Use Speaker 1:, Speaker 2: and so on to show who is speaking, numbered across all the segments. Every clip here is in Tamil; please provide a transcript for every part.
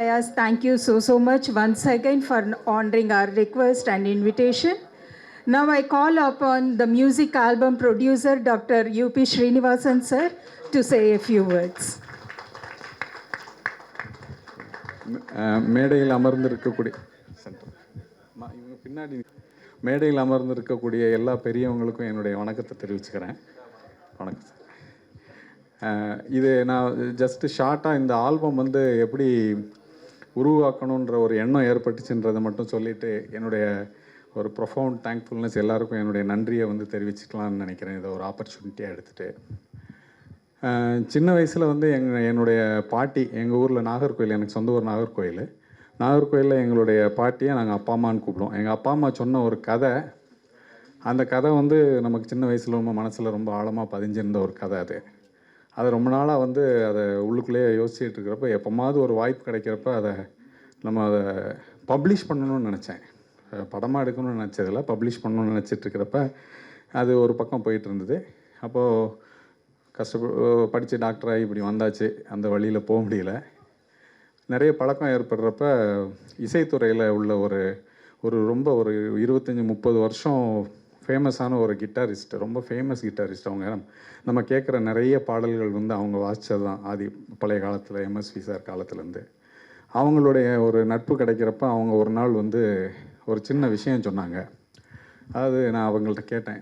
Speaker 1: Ayaz, thank you so much once again for honoring our request and invitation. Now I call upon the music album producer, Dr. U.P. Srinivasan sir, to say a few words.
Speaker 2: மேடையில் அமர்ந்திருக்கக்கூடிய இவங்க பின்னாடி மேடையில் அமர்ந்திருக்கக்கூடிய எல்லா பெரியவங்களுக்கும் என்னுடைய வணக்கத்தை தெரிவிச்சுக்கிறேன். வணக்கம் சார். இது நான் ஜஸ்ட்டு ஷார்ட்டாக இந்த ஆல்பம் வந்து எப்படி உருவாக்கணுன்ற ஒரு எண்ணம் ஏற்பட்டுச்சுன்றதை மட்டும் சொல்லிவிட்டு என்னுடைய ஒரு ப்ரொஃபவுண்ட் தேங்க்ஃபுல்னஸ் எல்லாருக்கும் என்னுடைய நன்றியை வந்து தெரிவிச்சுக்கலான்னு நினைக்கிறேன். இதை ஒரு ஆப்பர்ச்சுனிட்டியாக எடுத்துகிட்டு சின்ன வயசில் வந்து என்னுடைய பாட்டி எங்கள் ஊரில் நாகர்கோயில், எனக்கு சொந்த ஊர் நாகர்கோயிலில் எங்களுடைய பாட்டியை நாங்கள் அப்பா அம்மான்னு கூப்பிடுவோம். எங்கள் அப்பா அம்மா சொன்ன ஒரு கதை, அந்த கதை வந்து நமக்கு சின்ன வயசில் ரொம்ப மனசில் ரொம்ப ஆழமாக பதிஞ்சிருந்த ஒரு கதை. அது ரொம்ப நாளாக வந்து அதை உள்ளுக்குள்ளேயே யோசிச்சுட்டு இருக்கிறப்ப எப்போமாவது ஒரு வாய்ப்பு கிடைக்கிறப்ப அதை பப்ளிஷ் பண்ணணும்னு நினச்சேன். படமாக எடுக்கணும்னு நினச்சதில்ல, பப்ளிஷ் பண்ணணும்னு நினச்சிட்ருக்கிறப்ப அது ஒரு பக்கம் போயிட்டு இருந்தது. அப்போது படித்து டாக்டராகி இப்படி வந்தாச்சு, அந்த வழியில் போக முடியல. நிறைய பழக்கம் ஏற்படுறப்ப இசைத்துறையில் உள்ள ஒரு ரொம்ப ஒரு 25-30 வருஷம் ஃபேமஸான ஒரு கிட்டாரிஸ்ட், ரொம்ப ஃபேமஸ் கிட்டாரிஸ்ட். அவங்க நம்ம கேட்குற நிறைய பாடல்கள் வந்து அவங்க வாசித்தது தான் பழைய காலத்தில், எம்எஸ்வி சார் காலத்துலேருந்து. அவங்களுடைய ஒரு நட்பு கிடைக்கிறப்ப அவங்க ஒரு நாள் வந்து ஒரு சின்ன விஷயம் சொன்னாங்க. அதாவது நான் அவங்கள்ட்ட கேட்டேன்,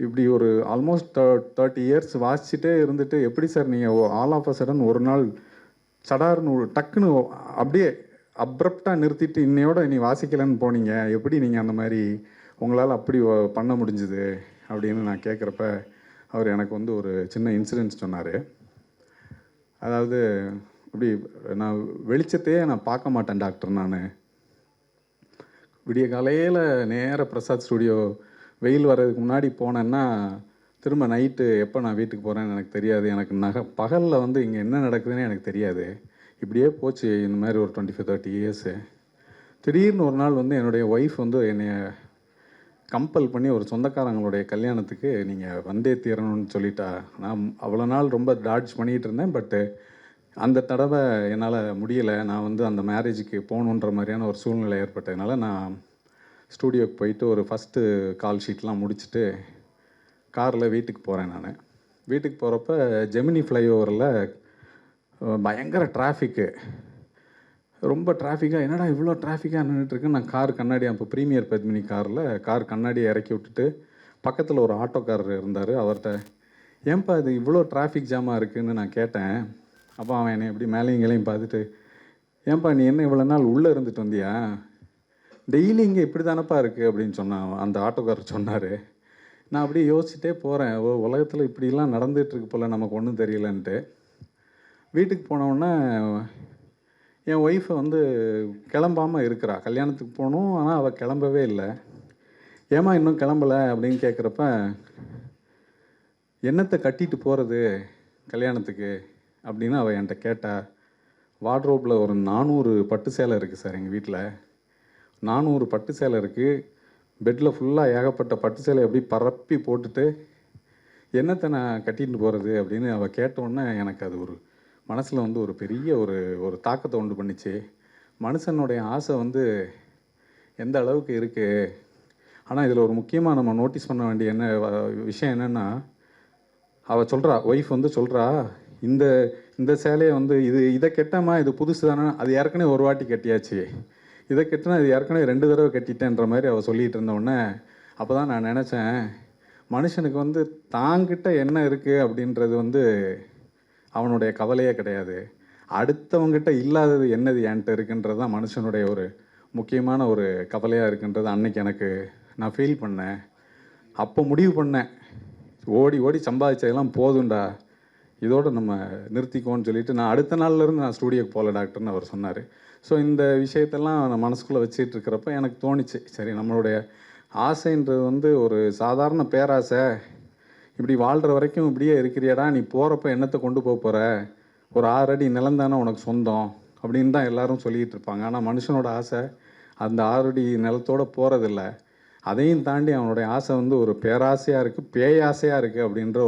Speaker 2: இப்படி ஒரு ஆல்மோஸ்ட் 30 இயர்ஸ் வாசிச்சுட்டே இருந்துட்டு எப்படி சார் நீங்கள் ஆல் ஆஃப் அ சடன் ஒரு நாள் சடார்னு டக்குன்னு அப்படியே அப்ரப்டாக நிறுத்திட்டு இன்னையோட நீ வாசிக்கலைன்னு போனீங்க, எப்படி நீங்கள் அந்த மாதிரி உங்களால் அப்படி பண்ண முடிஞ்சுது அப்படின்னு நான் கேட்குறப்ப அவர் எனக்கு வந்து ஒரு சின்ன இன்சிடென்ட்ஸ் சொன்னார். அதாவது இப்படி நான் வெளிச்சத்தையே நான் பார்க்க மாட்டேன் டாக்டர். நான் விடிய காலையில் நேராக பிரசாத் ஸ்டுடியோ வெயில் வர்றதுக்கு முன்னாடி போனேன்னா திரும்ப நைட்டு எப்போ நான் வீட்டுக்கு போகிறேன்னு எனக்கு தெரியாது. எனக்கு பகலில் வந்து இங்கே என்ன நடக்குதுன்னு எனக்கு தெரியாது. இப்படியே போச்சு இந்த மாதிரி ஒரு 25-30 இயர்ஸு. திடீர்னு ஒரு நாள் வந்து என்னுடைய ஒய்ஃப் வந்து என்னை கம்பல் பண்ணி ஒரு சொந்தக்காரங்களுடைய கல்யாணத்துக்கு நீங்கள் வந்தே தீரணும்னு சொல்லிட்டா. நான் அவ்வளோ நாள் ரொம்ப டாட்ஜ் பண்ணிகிட்டு இருந்தேன். பட்டு அந்த தடவை என்னால் முடியலை. நான் வந்து அந்த மேரேஜுக்கு போகணுன்ற மாதிரியான ஒரு சூழ்நிலை ஏற்பட்டதுனால நான் ஸ்டூடியோக்கு போயிட்டு ஒரு ஃபஸ்ட்டு கால் ஷீட்லாம் முடிச்சுட்டு காரில் வீட்டுக்கு போகிறேன். நான் வீட்டுக்கு போகிறப்ப ஜெமினி ஃப்ளைஓவரில் பயங்கர டிராஃபிக்கு, ரொம்ப டிராஃபிக்காக. என்னடா இவ்வளோ டிராஃபிக்காக நின்றுட்டுருக்கு. நான் கார் கண்ணாடி, அப்போ ப்ரீமியர் பத்மினி கார் கண்ணாடியை இறக்கி விட்டுட்டு பக்கத்தில் ஒரு ஆட்டோக்காரர் இருந்தார். அவர்கிட்ட ஏன்பா இது இவ்வளோ டிராஃபிக் ஜாமாக இருக்குதுன்னு நான் கேட்டேன். அப்போ அவன் என்னை எப்படி மேலேயும் கீழையும் பார்த்துட்டு, ஏன்பா நீ என்ன இவ்வளோ நாள் உள்ளே இருந்துட்டு வந்தியா, டெய்லி இங்கே இப்படி தானப்பா இருக்குது அப்படின்னு சொன்னான் அந்த ஆட்டோக்காரர் சொன்னார். நான் அப்படியே யோசிச்சுட்டே போகிறேன், உலகத்தில் இப்படிலாம் நடந்துகிட்ருக்கு போல், நமக்கு ஒன்றும் தெரியலன்ட்டு. வீட்டுக்கு போனவுடனே என் ஒய்ஃபை வந்து கிளம்பாமல் இருக்கிறா. கல்யாணத்துக்கு போகணும், ஆனால் அவள் கிளம்பவே இல்லை. ஏமா இன்னும் கிளம்பலை அப்படின்னு கேட்குறப்ப, என்னத்தை கட்டிட்டு போகிறது கல்யாணத்துக்கு அப்படின்னு அவள் என்கிட்ட கேட்டா. வார்ட்ரோப்பில் ஒரு 400 பட்டு சேலை இருக்குது சார் எங்கள் வீட்டில். 400 பட்டு சேலை இருக்குது. பெட்டில் ஃபுல்லாக ஏகப்பட்ட பட்டு சேலை எப்படி பரப்பி போட்டுட்டு என்னத்தை நான் கட்டிட்டு போகிறது அப்படின்னு அவள் கேட்டோன்னே எனக்கு அது ஒரு மனசில் வந்து ஒரு பெரிய ஒரு தாக்கத்தை உண்டு பண்ணிச்சு. மனுஷனுடைய ஆசை வந்து எந்த அளவுக்கு இருக்குது. ஆனால் இதில் ஒரு முக்கியமாக நம்ம நோட்டீஸ் பண்ண வேண்டிய விஷயம் என்னென்னா, அவள் சொல்கிறா, ஒய்ஃப் வந்து சொல்கிறா, இந்த சேலையை வந்து இதை கெட்டாமா, இது புதுசு தானே, அது ஏற்கனவே ஒரு வாட்டி கட்டியாச்சு, இதை கட்டினா இது ஏற்கனவே 2 தடவை கட்டிட்டேன்ற மாதிரி அவள் சொல்லிகிட்டு இருந்தோடனே அப்போ தான் நான் நினச்சேன், மனுஷனுக்கு வந்து தாங்கிட்ட என்ன இருக்குது அப்படின்றது வந்து அவனுடைய கவலையே கிடையாது. அடுத்தவங்கிட்ட இல்லாதது என்னது என்கிட்ட இருக்குன்றது தான் மனுஷனுடைய ஒரு முக்கியமான ஒரு கவலையாக இருக்குன்றது அன்னைக்கு எனக்கு நான் ஃபீல் பண்ணேன். அப்போ முடிவு பண்ணேன், ஓடி சம்பாதிச்சதெல்லாம் போதுண்டா, இதோடு நம்ம நிறுத்திக்கோன்னு சொல்லிவிட்டு நான் அடுத்த நாள்லேருந்து நான் ஸ்டூடியோக்கு போகல டாக்டர்னு அவர் சொன்னார். ஸோ இந்த விஷயத்தெல்லாம் நான் மனசுக்குள்ளே வச்சுட்டு இருக்கிறப்ப எனக்கு தோணிச்சு, சரி நம்மளுடைய ஆசைன்றது வந்து ஒரு சாதாரண பேராசை, இப்படி வாழ்கிற வரைக்கும் இப்படியே இருக்கிறியாடா, நீ போகிறப்ப என்னத்தை கொண்டு போகிற, ஒரு 6 அடி நிலம் தானே உனக்கு சொந்தம் அப்படின்னு தான் எல்லோரும் சொல்லிகிட்டு இருப்பாங்க. ஆனால் மனுஷனோட ஆசை அந்த 6 அடி நிலத்தோடு போகிறதில்ல. அதையும் தாண்டி அவனுடைய ஆசை வந்து ஒரு பேராசையாக இருக்குது, பேயாசையாக இருக்குது அப்படின்ற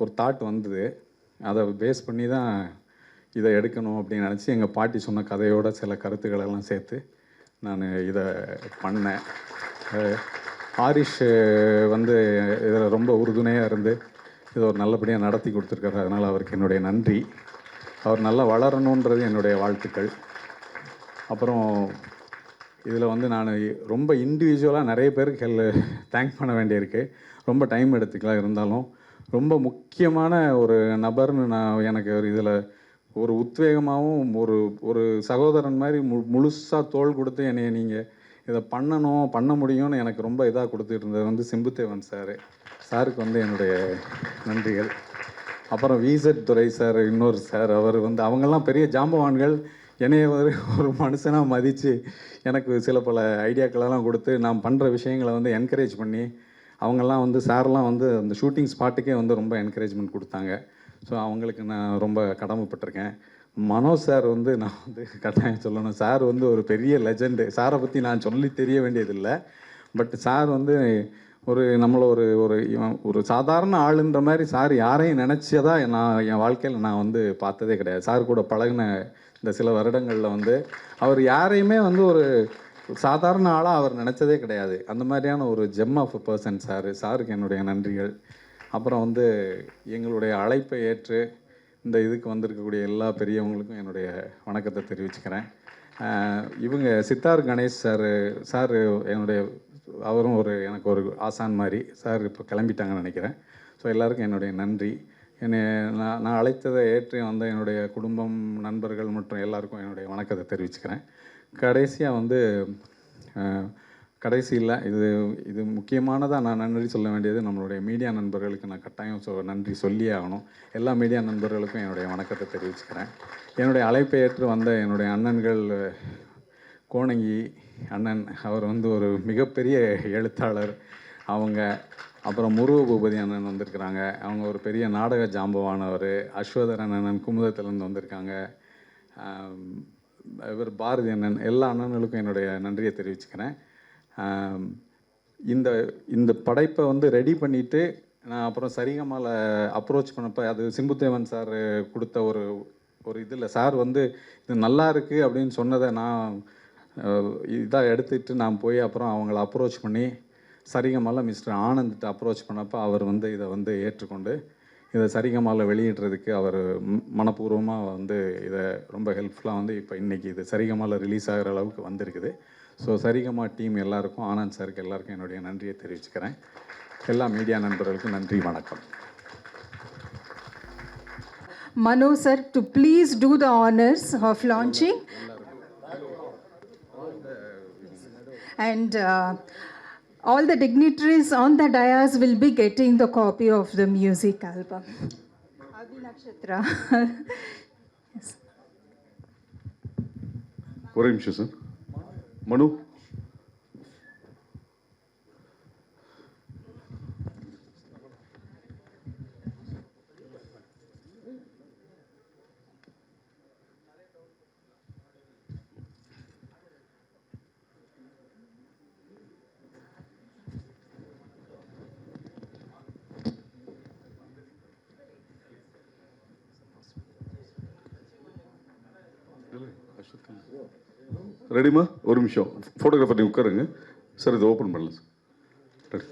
Speaker 2: ஒரு தாட் வந்தது. அதை பேஸ் பண்ணி தான் இதை எடுக்கணும் அப்படின்னு நினச்சி எங்கள் பாட்டி சொன்ன கதையோட சில கருத்துக்களெல்லாம் சேர்த்து நான் இதை பண்ணேன். ஹாரிஷ் வந்து இதில் ரொம்ப உறுதுணையாக இருந்து இதை ஒரு நல்லபடியாக நடத்தி கொடுத்துருக்காரு. அதனால் அவருக்கு என்னுடைய நன்றி. அவர் நல்லா வளரணுன்றது என்னுடைய வாழ்த்துக்கள். அப்புறம் இதில் வந்து நான் ரொம்ப இண்டிவிஜுவலாக நிறைய பேருக்கு தேங்க் பண்ண வேண்டியிருக்கு. ரொம்ப டைம் எடுத்துக்கலாம். இருந்தாலும் ரொம்ப முக்கியமான ஒரு நபர்னு நான் எனக்கு ஒரு இதில் ஒரு உத்வேகமாகவும் ஒரு சகோதரன் மாதிரி முழுசாக தோள் கொடுத்து என்னை நீங்கள் இதை பண்ண முடியும்னு எனக்கு ரொம்ப இதாக கொடுத்துட்டு இருந்தது வந்து சிம்புதேவன் சாருக்கு வந்து என்னுடைய நன்றிகள். அப்புறம் விசெட் துரை சார், இன்னொரு சார், அவர் வந்து அவங்கெல்லாம் பெரிய ஜாம்பவான்கள். என்னைய ஒரு மனுஷனாக மதித்து எனக்கு சில பல ஐடியாக்களெல்லாம் கொடுத்து நான் பண்ணுற விஷயங்களை வந்து என்கரேஜ் பண்ணி அவங்கெல்லாம் வந்து சார்லாம் வந்து அந்த ஷூட்டிங் ஸ்பாட்டுக்கே வந்து ரொம்ப என்கரேஜ்மெண்ட் கொடுத்தாங்க. ஸோ அவங்களுக்கு நான் ரொம்ப கடமைப்பட்டிருக்கேன். மனோஜ் சார் வந்து நான் வந்து கட்டாயம் சொல்லணும். சார் வந்து ஒரு பெரிய லெஜெண்டு. சாரை பற்றி நான் சொல்லி தெரிய வேண்டியதில்லை. பட் சார் வந்து நம்மளை ஒரு சாதாரண ஆளுன்ற மாதிரி சார் யாரையும் நினச்சதா நான் என் வாழ்க்கையில் நான் வந்து பார்த்ததே கிடையாது. சார் கூட பழகின இந்த சில வருடங்களில் வந்து அவர் யாரையுமே வந்து ஒரு சாதாரண ஆளாக அவர் நினச்சதே கிடையாது. அந்த மாதிரியான ஒரு ஜெம் ஆஃப் அ பர்சன் சாருக்கு என்னுடைய நன்றிகள். அப்புறம் வந்து எங்களுடைய அழைப்பை ஏற்று இந்த இதுக்கு வந்திருக்கக்கூடிய எல்லா பெரியவங்களுக்கும் என்னுடைய வணக்கத்தை தெரிவிச்சுக்கிறேன். இவங்க சித்தார் கணேஷ் சார் என்னுடைய அவரும் எனக்கு ஒரு ஆசான் மாதிரி. சார் இப்போ கிளம்பிட்டாங்கன்னு நினைக்கிறேன். ஸோ எல்லாருக்கும் என்னுடைய நன்றி. நான் அழைத்ததை ஏற்று வந்த என்னுடைய குடும்பம், நண்பர்கள் மற்றும் எல்லாருக்கும் என்னுடைய வணக்கத்தை தெரிவிச்சுக்கிறேன். கடைசியாக வந்து கடைசியில் இது முக்கியமானதாக நான் நன்றி சொல்ல வேண்டியது நம்மளுடைய மீடியா நண்பர்களுக்கு நான் கட்டாயம் நன்றி சொல்லியே ஆகணும். எல்லா மீடியா நண்பர்களுக்கும் என்னுடைய வணக்கத்தை தெரிவிச்சுக்கிறேன். என்னுடைய அழைப்பை ஏற்று வந்த என்னுடைய அண்ணன்கள், கோணங்கி அண்ணன், அவர் வந்து ஒரு மிகப்பெரிய எழுத்தாளர் அவங்க. அப்புறம் முருக பூபதி அண்ணன் வந்திருக்கிறாங்க. அவங்க ஒரு பெரிய நாடக ஜாம்பவானவர். அஸ்வதரன் அண்ணன் குமுதத்திலேருந்து வந்திருக்காங்க. இவர் பாரதி அண்ணன். எல்லா அண்ணன்களுக்கும் என்னுடைய நன்றியை தெரிவிச்சுக்கிறேன். இந்த படைப்பை வந்து ரெடி பண்ணிவிட்டு நான் அப்புறம் சரிகமால அப்ரோச் பண்ணப்போ அது சிம்புதேவன் சார் கொடுத்த ஒரு இதில் சார் வந்து இது நல்லா இருக்குது அப்படின்னு சொன்னதை நான் இதாக எடுத்துகிட்டு நான் போய் அப்புறம் அவங்கள அப்ரோச் பண்ணி சரிகமால மிஸ்டர் ஆனந்த்கிட்ட அப்ரோச் பண்ணப்போ அவர் வந்து இதை வந்து ஏற்றுக்கொண்டு இதை சரிகமால வெளியிடுறதுக்கு அவர் மனப்பூர்வமாக வந்து இதை ரொம்ப ஹெல்ப்ஃபுல்லாக வந்து இப்போ இன்றைக்கி இது சரிகமால ரிலீஸ் ஆகிற அளவுக்கு வந்திருக்குது. ஸோ சரிகமா டீம் எல்லாருக்கும், ஆனந்த் சாருக்கு எல்லாருக்கும் என்னுடைய நன்றியை தெரிவிச்சுக்கிறேன். எல்லா மீடியா நண்பர்களுக்கும் நன்றி, வணக்கம்.
Speaker 1: Mano sir, to please do the honors of launching. And all the dignitaries on the dais will be getting the copy of the music album. Adi Nakshatra. Yes.
Speaker 3: ஒரு நிமிஷம் சார். மனு, ரெடிமா? ஒரு நிமிஷம். ஃபோட்டோகிராஃபர் நீ உட்காருங்க சார். இதை ஓப்பன் பண்ணல சார். ரெடி.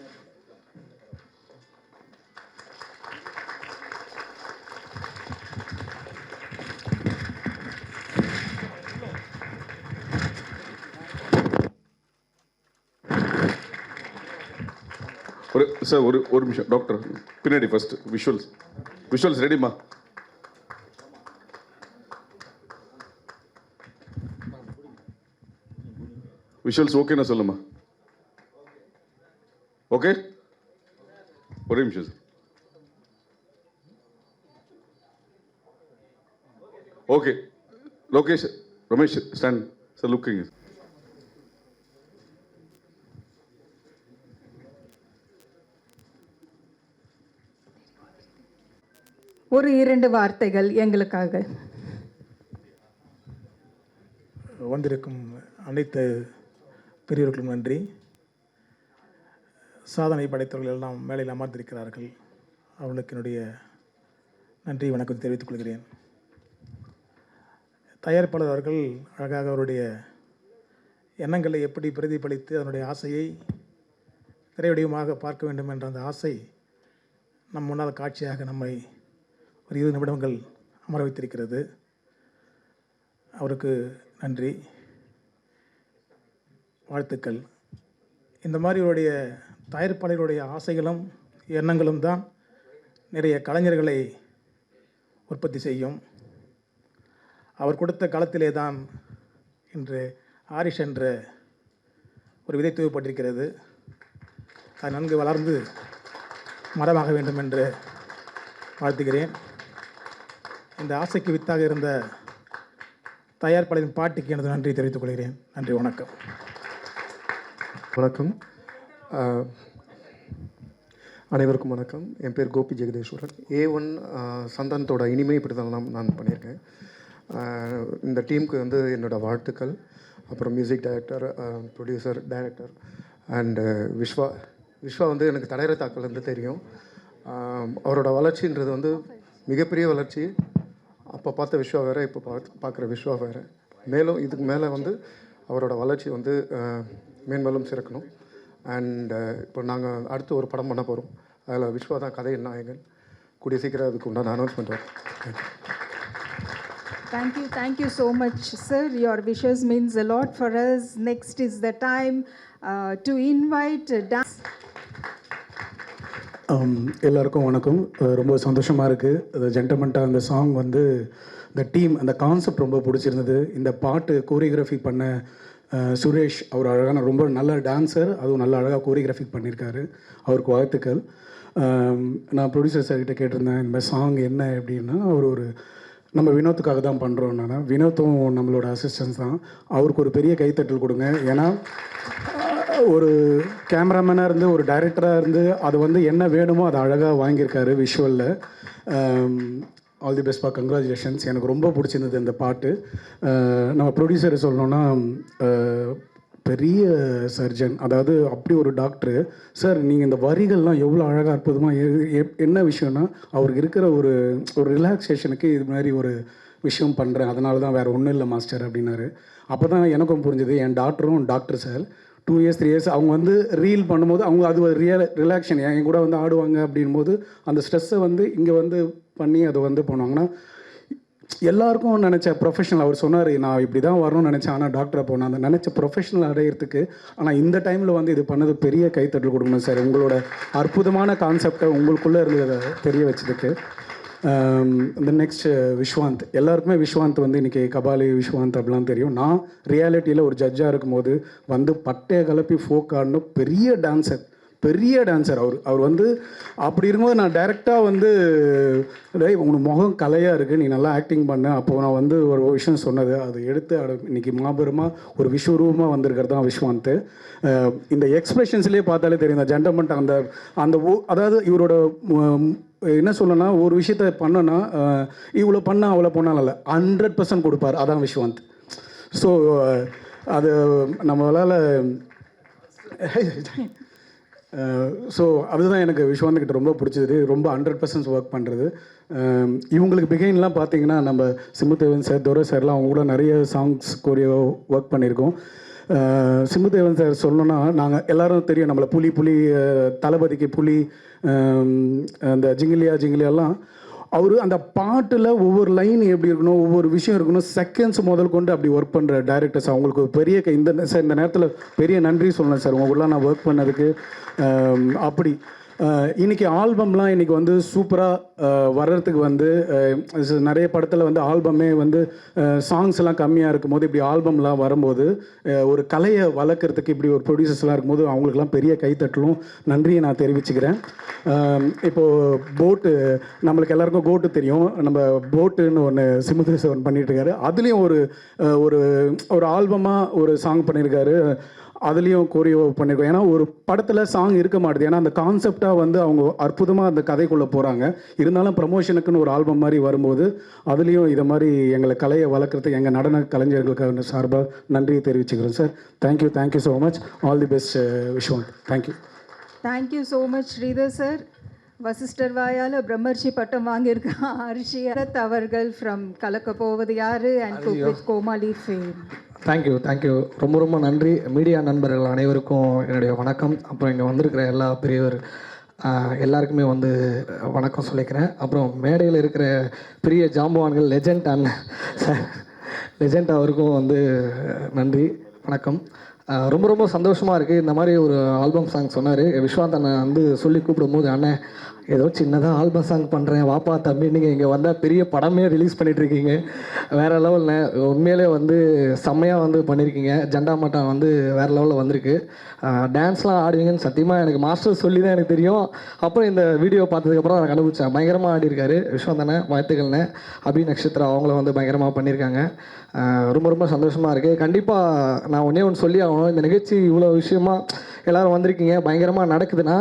Speaker 3: சார் ஒரு நிமிஷம். டாக்டர் பின்னாடி ஃபர்ஸ்ட் விஷுவல்ஸ் ரெடிமா? விஷுவல்ஸ் ஓகேண்ணா சொல்லுமா? ஓகே, ஒரே நிமிஷம் sir. Okay, Lokesh, Ramesh stand sir. Looking
Speaker 1: ஒரு 2 வார்த்தைகள் எங்களுக்காக.
Speaker 4: வந்திருக்கும் அனைத்து பெரியவர்களுக்கும் நன்றி. சாதனை படைத்தவர்கள் எல்லாம் மேலையில் அமர்ந்திருக்கிறார்கள். அவர்களுக்கு என்னுடைய நன்றி வணக்கம் தெரிவித்துக் கொள்கிறேன். தயாரிப்பாளர் அவர்கள் அழகாக அவருடைய எண்ணங்களை எப்படி பிரதிபலித்து அதனுடைய ஆசையை திரைவடிவமாக பார்க்க வேண்டும் என்ற அந்த ஆசை நம் முன்னால் காட்சியாக நம்மை ஒரு 20 நிமிடங்கள் அமர வைத்திருக்கிறது. அவருக்கு நன்றி, வாழ்த்துக்கள். இந்த மாதிரி அவருடைய தயாரிப்பாளர்களுடைய ஆசைகளும் எண்ணங்களும் தான் நிறைய கலைஞர்களை உற்பத்தி செய்யும். அவர் கொடுத்த களத்திலே தான் இன்று ஆரிஷ் என்ற ஒரு விதை தூவப்பட்டிருக்கிறது. அது நன்கு வளர்ந்து மரமாக வேண்டும் என்று வாழ்த்துகிறேன். இந்த ஆசைக்கு வித்தாக இருந்த தயாரிப்பாளரின் பாட்டிக்கு எனது நன்றி தெரிவித்துக் கொள்கிறேன். நன்றி, வணக்கம்.
Speaker 5: வணக்கம். அனைவருக்கும் வணக்கம். என் பேர் கோபி ஜெகதீஸ்வரன். A1 சந்தானத்தோட இனிமை இப்படி தான் நான் பண்ணியிருக்கேன். இந்த டீமுக்கு வந்து என்னோடய வாழ்த்துக்கள். அப்புறம் music director, producer, director and Viswa வந்து எனக்கு தடையற தாக்கலேருந்து தெரியும். அவரோட வளர்ச்சின்றது வந்து மிகப்பெரிய வளர்ச்சி. அப்போ பார்த்த விஸ்வா வேறு, இப்போ பார்க்குற விஸ்வா வேறு. மேலும் இதுக்கு மேலே வந்து அவரோட வளர்ச்சி வந்து மேன்மேலும் சிறக்கணும். அண்டு இப்போ நாங்கள் அடுத்து ஒரு படம் பண்ண போகிறோம். அதில் விஸ்வா தான் கதை நாயகன். கூடிய சீக்கிரம் அதுக்கு உண்டான அனௌன்ஸ்மெண்ட் வரும்.
Speaker 1: Thank you so much, sir. Your wishes means a lot for us. Next is the time to invite dance.
Speaker 6: எல்லாருக்கும் வணக்கம். ரொம்ப சந்தோஷமாக இருக்குது. ஜென்டல்மென்ட்டாக அந்த சாங் வந்து இந்த டீம் அந்த கான்செப்ட் ரொம்ப பிடிச்சிருந்தது. இந்த பாட்டு கோரியோகிராஃபி பண்ண சுரேஷ், அவர் அழகான ரொம்ப நல்ல டான்ஸர், அதுவும் நல்ல அழகாக கோரியோகிராஃபி பண்ணியிருக்காரு. அவருக்கு வாழ்த்துக்கள். நான் ப்ரொடியூசர் சார்கிட்ட கேட்டிருந்தேன் இந்த மாதிரி சாங் என்ன அப்படின்னா, அவர் நம்ம வினோத்துக்காக தான் பண்ணுறோம். நான் வினோத்தும் நம்மளோட அசிஸ்டன்ஸ் தான். அவருக்கு ஒரு பெரிய கைத்தட்டல் கொடுங்க. ஏன்னா ஒரு கேமராமேனாக இருந்து ஒரு டைரக்டராக இருந்து அது வந்து என்ன வேணுமோ அதை அழகாக வாங்கியிருக்காரு விஷுவலில். All the பெஸ்ட்பா, congratulations. எனக்கு ரொம்ப பிடிச்சிருந்தது இந்த பாட்டு. நம்ம ப்ரொடியூசரை சொல்லணுன்னா பெரிய சர்ஜன், அதாவது அப்படி ஒரு டாக்டரு சார். நீங்கள் இந்த வரிகள்லாம் எவ்வளோ அழகாக அற்புதமாக என்ன விஷயம்னா, அவருக்கு இருக்கிற ஒரு ரிலாக்ஸேஷனுக்கு இது மாதிரி ஒரு விஷயம் பண்ணுறேன், அதனால தான் வேறு ஒன்றும் இல்லை மாஸ்டர் அப்படின்னாரு. அப்போ தான் எனக்கும் புரிஞ்சுது. என் டாக்டரும் டாக்டர் சார் 2 years 3 years அவங்க வந்து ரீல் பண்ணும்போது அவங்க அது ஒரு ரிலாக்ஷன் என் கூட வந்து ஆடுவாங்க அப்படின்போது அந்த ஸ்ட்ரெஸ்ஸை வந்து இங்கே வந்து பண்ணி அதை வந்து பண்ணுவாங்கன்னா எல்லாருக்கும் நினச்ச ப்ரொஃபஷனல். அவர் சொன்னார் நான் இப்படி தான் வரணும்னு நினச்சேன், ஆனால் டாக்டரை போனேன். அந்த நினச்ச ப்ரொஃபஷனல் அடையிறதுக்கு ஆனால் இந்த டைமில் வந்து இது பண்ணது பெரிய கைத்தட்டல் கொடுக்கணும் சார். உங்களோட அற்புதமான கான்செப்டை உங்களுக்குள்ளே இருந்ததை தெரிய வச்சதுக்கு. இந்த நெக்ஸ்ட் விஸ்வாந்த், எல்லாருக்குமே விஸ்வாந்த் வந்து இன்றைக்கி கபாலி விஸ்வாந்த் அப்படிலாம் தெரியும். நான் ரியாலிட்டியில் ஒரு ஜட்ஜாக இருக்கும்போது வந்து பட்டையை கலப்பி ஃபோக் ஆடணும் பெரிய டான்சர் அவர் வந்து அப்படி இருக்கும்போது நான் டைரெக்டாக வந்து உனக்கு முகம் கலையாக இருக்குது, நீ நல்லா ஆக்டிங் பண்ண. அப்போது நான் வந்து ஒரு விஷயம் சொன்னது அதை எடுத்து இன்றைக்கி மாபெருமாக ஒரு விஸ்வரூபமாக வந்திருக்கிறது தான் விஸ்வாந்த். இந்த எக்ஸ்பிரஷன்ஸ்லேயே பார்த்தாலே தெரியும் இந்த ஜென்டல்மென்ட் அந்த அதாவது இவரோட என்ன சொல்லணும்னா ஒரு விஷயத்த பண்ணனா இவ்வளோ பண்ணால் அவ்வளோ பண்ணாலும் இல்லை 100% கொடுப்பார். அதான் விஸ்வாந்த். ஸோ அது நம்மளால் ஸோ அதுதான் எனக்கு விஸ்வாந்த்கிட்ட ரொம்ப பிடிச்சது. ரொம்ப 100% ஒர்க் பண்ணுறது. இவங்களுக்கு பிகைன்லாம் பார்த்தீங்கன்னா நம்ம சிம்புதேவன் சார், துரை சார்லாம் அவங்க கூட நிறைய சாங்ஸ் கோரியோ ஒர்க் பண்ணியிருக்கோம். சிம்புதேவன் சார் சொல்லணும்னா நாங்கள் எல்லோரும் தெரியும் நம்மளை புலி தளபதிக்கு புலி அந்த ஜிங்கிலியாலாம் அவர் அந்த பாட்டில் ஒவ்வொரு லைன் எப்படி இருக்கணும், ஒவ்வொரு விஷயம் இருக்கணும், செகண்ட்ஸ் முதல் கொண்டு அப்படி ஒர்க் பண்ணுற டைரக்டர்ஸ் அவங்களுக்கு பெரிய இந்த நேரத்தில் பெரிய நன்றி சொல்லணும் சார். உங்களுக்குலாம் நான் ஒர்க் பண்ணதுக்கு. அப்படி இன்றைக்கி ஆல்பம்லாம் இன்றைக்கி வந்து சூப்பராக வர்றதுக்கு வந்து நிறைய படத்தில் வந்து ஆல்பமே வந்து சாங்ஸ் எல்லாம் கம்மியாக இருக்கும் போது இப்படி ஆல்பம்லாம் வரும்போது ஒரு கலையை வளர்க்குறதுக்கு இப்படி ஒரு ப்ரொடியூசர்ஸ்லாம் இருக்கும்போது அவங்களுக்குலாம் பெரிய கைத்தட்டலும் நன்றியை நான் தெரிவிச்சுக்கிறேன். இப்போது போட்டு நம்மளுக்கு எல்லாருக்கும் கோட்டு தெரியும். நம்ம போட்டுன்னு ஒன்று சிம்புதேவன் பண்ணிகிட்ருக்காரு. அதுலேயும் ஒரு ஆல்பமாக ஒரு சாங் பண்ணியிருக்காரு. அதுலேயும் கோரியோ பண்ணியிருக்கோம். ஏன்னா ஒரு படத்தில் சாங் இருக்க மாட்டுது. ஏன்னா அந்த கான்செப்டாக வந்து அவங்க அற்புதமாக அந்த கதைக்குள்ளே போகிறாங்க. இருந்தாலும் ப்ரமோஷனுக்குன்னு ஒரு ஆல்பம் மாதிரி வரும்போது அதுலேயும் இதை மாதிரி எங்களை கலையை வளர்க்குறதுக்கு எங்கள் நடன கலைஞர்களுக்கு சார்பாக நன்றியை தெரிவிச்சுக்கிறோம் sir. Thank you so much. All the best Viswanth. Thank you
Speaker 1: so much, Sridhar sir. வசிஷ்டர் வாயால் பிரம்மர்ஷி பட்டம் வாங்கியிருக்க ஹர்ஷியரத் அவர்கள் from Kalakka Povathu Yaaru and cook with Comali fame.
Speaker 7: Thank you ரொம்ப ரொம்ப நன்றி. மீடியா நண்பர்கள் அனைவருக்கும் என்னுடைய வணக்கம். அப்புறம் இங்கே வந்திருக்கிற எல்லா பெரியவர் எல்லாருக்குமே வந்து வணக்கம் சொல்லிக்கிறேன். அப்புறம் மேடையில் இருக்கிற பெரிய ஜாம்பவான்கள் லெஜண்ட் அவருக்கும் வந்து நன்றி வணக்கம். ரொம்ப ரொம்ப சந்தோஷமாக இருக்குது. இந்த மாதிரி ஒரு ஆல்பம் சாங் சொன்னார் விஸ்வாந்த் அண்ணன் வந்து சொல்லி கூப்பிடும்போது, அண்ணன் ஏதோ சின்னதாக ஆல்பம் சாங் பண்ணுறேன் வாப்பா தம்பி, நீங்கள் இங்கே வந்தால் பெரிய படமே ரிலீஸ் பண்ணிகிட்ருக்கீங்க, வேறு லெவலில் உண்மையிலே வந்து செம்மையாக வந்து பண்ணியிருக்கீங்க. ஜெண்டா மட்டம் வந்து வேறு லெவலில் வந்திருக்கு. டான்ஸ்லாம் ஆடுவீங்கன்னு சத்தியமாக எனக்கு மாஸ்டர் சொல்லி தான் எனக்கு தெரியும். அப்புறம் இந்த வீடியோ பார்த்ததுக்கப்புறம் நான் கண்டுபிடிச்சேன். பயங்கரமாக ஆடிருக்காரு விஸ்வாந்த் அண்ணன். வாழ்த்துக்கள்ண்ணே. அபி நட்சத்திரம் அவங்கள வந்து பயங்கரமாக பண்ணியிருக்காங்க. ரொம்ப ரொம்ப சந்தோஷமாக இருக்குது. கண்டிப்பாக நான் ஒன்று சொல்லி ஆகணும். இந்த நிகழ்ச்சி இவ்வளோ விஷயமாக எல்லோரும் வந்திருக்கீங்க, பயங்கரமாக நடக்குதுன்னா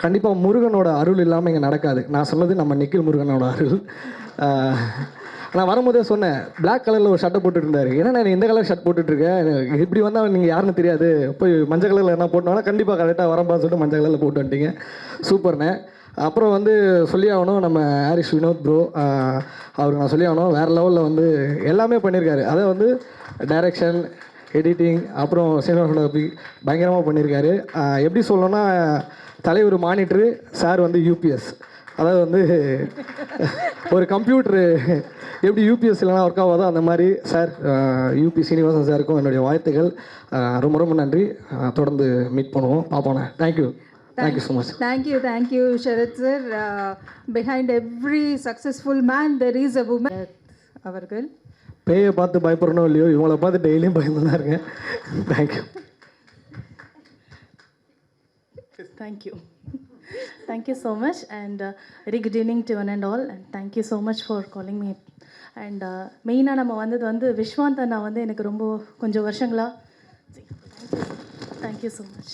Speaker 7: கண்டிப்பாக முருகனோட அருள் இல்லாமல் இங்கே நடக்காது. நான் சொன்னது நம்ம நிக்கில் முருகனோட அருள். நான் வரும்போதே சொன்னேன், பிளாக் கலரில் ஒரு ஷர்ட்டை போட்டுட்டு இருந்தார். ஏன்னா நான் இந்த கலர் ஷர்ட் போட்டுட்ருக்கேன், இப்படி வந்தால் நீங்கள் யாருன்னு தெரியாது, போய் மஞ்சள் கலரில் என்ன போட்டோன்னா கண்டிப்பாக கரெக்டாக வரப்பான்னு சொல்லிட்டு மஞ்சள் கலரில் போட்டு வந்துட்டீங்க. சூப்பர்ண்ணே. அப்புறம் வந்து சொல்லி ஆகணும், நம்ம ஹாரிஸ் வினோத் ப்ரோ அவருக்கு நான் சொல்லி ஆகணும், வேறு லெவலில் வந்து எல்லாமே பண்ணியிருக்காரு. அதை வந்து டைரக்ஷன், எடிட்டிங், அப்புறம் சினிமாட்டோகிராஃபி பயங்கரமாக பண்ணியிருக்காரு. எப்படி சொல்லணும்னா, தலைவர் மானிட்ரு, சார் வந்து யூபிஎஸ். அதாவது வந்து ஒரு கம்ப்யூட்ரு எப்படி யூபிஎஸ் இல்லைனா ஒர்க் ஆகாதோ அந்த மாதிரி சார், யூபி சீனிவாசன் சாருக்கும் என்னுடைய வாழ்த்துக்கள். ரொம்ப ரொம்ப நன்றி. தொடர்ந்து மீட் பண்ணுவோம், பார்ப்போண்ணே. Thank you so much.
Speaker 1: Thank you Sharath sir. Behind every successful man there is a woman அவர்கள்.
Speaker 7: பேயை பார்த்து பயப்படணும் இல்லையோ, இவங்களை பார்த்து டெய்லியும் பயந்து தான் இருக்கேன். Thank you.
Speaker 8: Thank you so much, and very good evening to one and all, and thank you so much for calling me. And மெயினாக நம்ம வந்தது வந்து விஸ்வாந்த் அண்ணா வந்து எனக்கு ரொம்ப கொஞ்சம் வருஷங்களா தேங்க்யூ ஸோ மச்.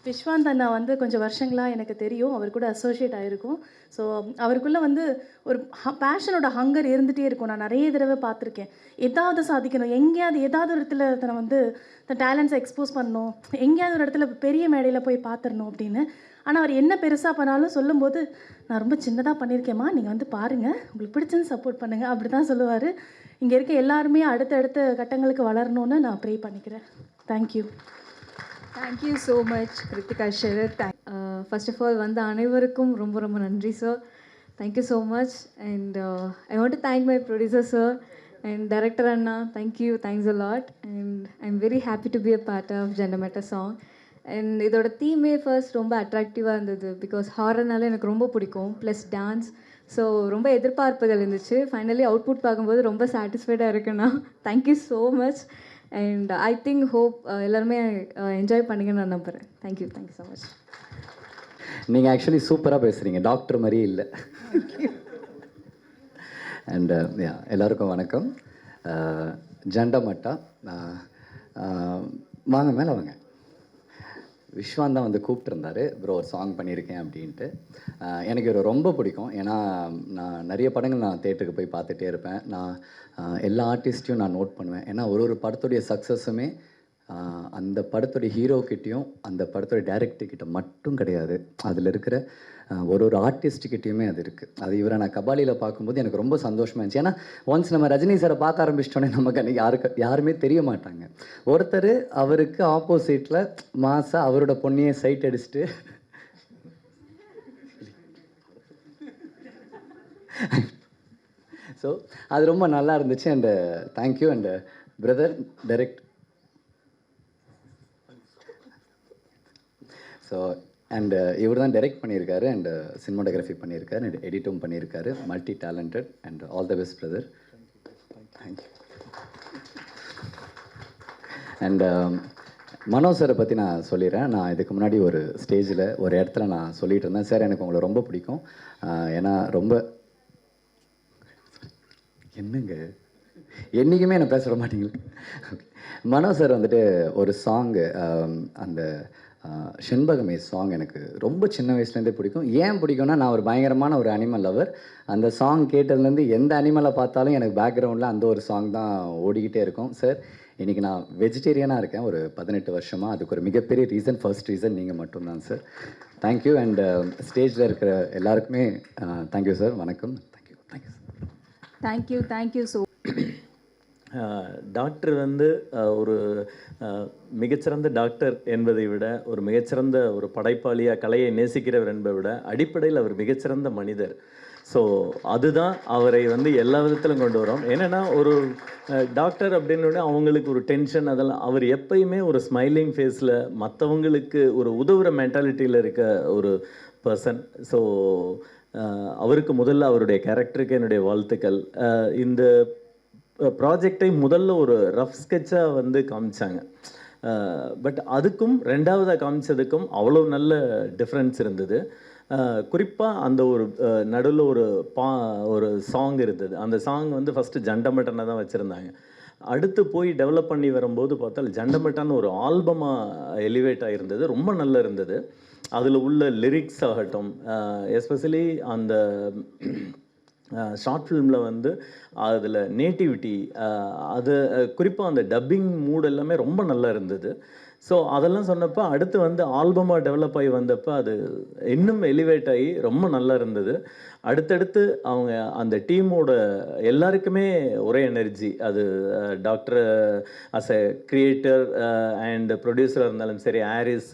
Speaker 8: விஸ்வாந்த் அண்ணா வந்து கொஞ்சம் வருஷங்களாக எனக்கு தெரியும், அவர் கூட அசோசியேட் ஆகிருக்கும். ஸோ அவருக்குள்ளே வந்து ஒரு பேஷனோட ஹங்கர் இருந்துகிட்டே இருக்கும். நான் நிறைய தடவை பார்த்துருக்கேன், ஏதாவது சாதிக்கணும், எங்கேயாவது ஏதாவது ஒரு இடத்துல தன்னை வந்து தன் டேலண்ட்ஸை எக்ஸ்போஸ் பண்ணணும், எங்கேயாவது ஒரு இடத்துல பெரிய மேடையில் போய் பார்த்துடணும் அப்படின்னு. ஆனால் அவர் என்ன பெருசாக பண்ணாலும் சொல்லும்போது, நான் ரொம்ப சின்னதாக பண்ணியிருக்கேம்மா, நீங்கள் வந்து பாருங்கள், உங்களுக்கு பிடிச்சது சப்போர்ட் பண்ணுங்கள், அப்படி தான் சொல்லுவார். இங்கே இருக்க எல்லாருமே அடுத்தடுத்த கட்டங்களுக்கு வளரணும்னு நான் ப்ரே பண்ணிக்கிறேன். Thank you
Speaker 1: so much Kiruthika Sharath.
Speaker 9: First of all வந்த அனைவருக்கும் ரொம்ப ரொம்ப நன்றி sir. Thank you so much. And I want to thank my producer sir and director அண்ணா. Thanks a lot. And I am very happy to be a part of ஜெண்டா மட்டம் சாங். அண்ட் இதோட தீமே ஃபர்ஸ்ட் ரொம்ப அட்ராக்டிவாக இருந்தது, பிகாஸ் ஹாரர்னால எனக்கு ரொம்ப பிடிக்கும், ப்ளஸ் டான்ஸ். ஸோ ரொம்ப எதிர்பார்ப்புகள் இருந்துச்சு. ஃபைனலி அவுட்புட் பார்க்கும்போது ரொம்ப சாட்டிஸ்ஃபைடாக இருக்குண்ணா. Thank you so much. And I think hope எல்லாருமே என்ஜாய் பண்ணிங்கன்னு நான் நம்புகிறேன். Thank you so much.
Speaker 10: நீங்கள் ஆக்சுவலி சூப்பராக பேசுகிறீங்க, டாக்டர் மாதிரியே இல்லை. அண்ட் எல்லாருக்கும் வணக்கம். ஜெண்டா மட்டா வாங்க மேலே வாங்க. விஸ்வாந்த் தான் வந்து கூப்பிட்டுருந்தாரு, ப்ரோ ஒரு சாங் பண்ணியிருக்கேன் அப்படின்ட்டு. எனக்கு இவர் ரொம்ப பிடிக்கும். ஏன்னா நான் நிறைய படங்கள் நான் தேட்டருக்கு போய் பார்த்துட்டே இருப்பேன். நான் எல்லா ஆர்டிஸ்ட்டையும் நான் நோட் பண்ணுவேன். ஏன்னா ஒரு படத்துடைய சக்ஸஸுமே அந்த படத்துடைய ஹீரோக்கிட்டேயும் அந்த படத்துடைய டைரக்டர்கிட்ட மட்டும் கிடையாது, அதில் இருக்கிற ஒரு ஆர்டிஸ்ட்கிட்டையுமே அது இருக்குது. அது இவரை நான் கபாலியில் பார்க்கும்போது எனக்கு ரொம்ப சந்தோஷமாக இருந்துச்சு. ஏன்னா ஒன்ஸ் நம்ம ரஜினி சாரை பார்க்க ஆரம்பிச்சிட்டோன்னே நமக்கு அன்றைக்கி யாருமே தெரிய மாட்டாங்க. ஒருத்தர் அவருக்கு ஆப்போசிட்டில் மாசா அவரோட பொண்ணையே சைட் அடிச்சுட்டு ஸோ அது ரொம்ப நல்லா இருந்துச்சு. And thank you. And brother direct so and இவர் தான் டைரக்ட் பண்ணியிருக்காரு, அண்டு சினிமாட்டோகிராஃபி பண்ணியிருக்காரு, அண்ட் எடிட்டும் பண்ணியிருக்காரு. Multi talented. And all the best brother. Thank you. And Mano சாரை பற்றி நான் சொல்லிடுறேன். நான் இதுக்கு முன்னாடி ஒரு ஸ்டேஜில் ஒரு இடத்துல நான் சொல்லிகிட்டு இருந்தேன், சார் எனக்கு உங்களை ரொம்ப பிடிக்கும், ஏன்னா ரொம்ப என்னங்க என்றைக்குமே என்ன பேச மாட்டீங்களா. மனோ சார் வந்துட்டு ஒரு சாங்கு, அந்த செண்பகமே சாங் எனக்கு ரொம்ப சின்ன வயசுலேருந்தே பிடிக்கும். ஏன் பிடிக்கும்னா, நான் ஒரு பயங்கரமான ஒரு அனிமல் லவர். அந்த சாங் கேட்டதுலேருந்து எந்த அனிமலை பார்த்தாலும் எனக்கு பேக்ரவுண்டில் அந்த ஒரு சாங் தான் ஓடிக்கிட்டே இருக்கும். சார் இன்றைக்கி நான் வெஜிடேரியனாக இருக்கேன் ஒரு 18 வருஷமாக. அதுக்கு ஒரு மிகப்பெரிய ரீசன், ஃபர்ஸ்ட் ரீசன் நீங்கள் மட்டும்தான் சார். தேங்க்யூ. அண்ட் ஸ்டேஜில் இருக்கிற எல்லாருக்குமே தேங்க்யூ சார். வணக்கம். Thank you sir.
Speaker 1: Thank you so
Speaker 11: doctor வந்து ஒரு மிகச்சிறந்த டாக்டர் என்பதை விட, ஒரு மிகச்சிறந்த ஒரு படைப்பாளியாக கலையை நேசிக்கிறவர் என்பதை விட, அடிப்படையில் அவர் மிகச்சிறந்த மனிதர். ஸோ அதுதான் அவரை வந்து எல்லா விதத்திலும் கொண்டு வரும். என்னென்னா ஒரு டாக்டர் அப்படின்னு அவங்களுக்கு ஒரு டென்ஷன், அதெல்லாம் அவர் எப்பயுமே ஒரு ஸ்மைலிங் ஃபேஸில் மற்றவங்களுக்கு ஒரு உதவுற மென்டாலிட்டியில் இருக்க ஒரு பர்சன். ஸோ அவருக்கு முதல்ல அவருடைய கேரக்டருக்கு என்னுடைய வாழ்த்துக்கள். இந்த ப்ராஜெக்டை முதல்ல ஒரு ரஃப் ஸ்கெட்சாக வந்து காமிச்சாங்க. பட் அதுக்கும் ரெண்டாவதாக காமிச்சதுக்கும் அவ்வளோ நல்ல டிஃப்ரென்ஸ் இருந்தது. குறிப்பாக அந்த ஒரு நடுவில் ஒரு சாங் இருந்தது. அந்த சாங் வந்து ஃபஸ்ட்டு ஜண்டமட்டனை தான் வச்சுருந்தாங்க. அடுத்து போய் டெவலப் பண்ணி வரும்போது பார்த்தால் ஜண்டமட்டான்னு ஒரு ஆல்பமாக எலிவேட் ஆகிருந்தது. ரொம்ப நல்லா இருந்தது. அதில் உள்ள லிரிக்ஸ் ஆகட்டும், எஸ்பெஷலி அந்த ஷார்ட் ஃபிலிமில் வந்து அதில் நேட்டிவிட்டி, அது குறிப்பாக அந்த டப்பிங் மூட் எல்லாமே ரொம்ப நல்லா இருந்தது. ஸோ அதெல்லாம் சொன்னப்போ அடுத்து வந்து ஆல்பமாக டெவலப் ஆகி வந்தப்போ அது இன்னும் எலிவேட் ஆகி ரொம்ப நல்லா இருந்தது. அடுத்தடுத்து அவங்க அந்த டீமோட எல்லாருக்குமே ஒரே எனர்ஜி. அது doctor as a creator and ப்ரொடியூசராக இருந்தாலும் சரி, ஹாரிஸ்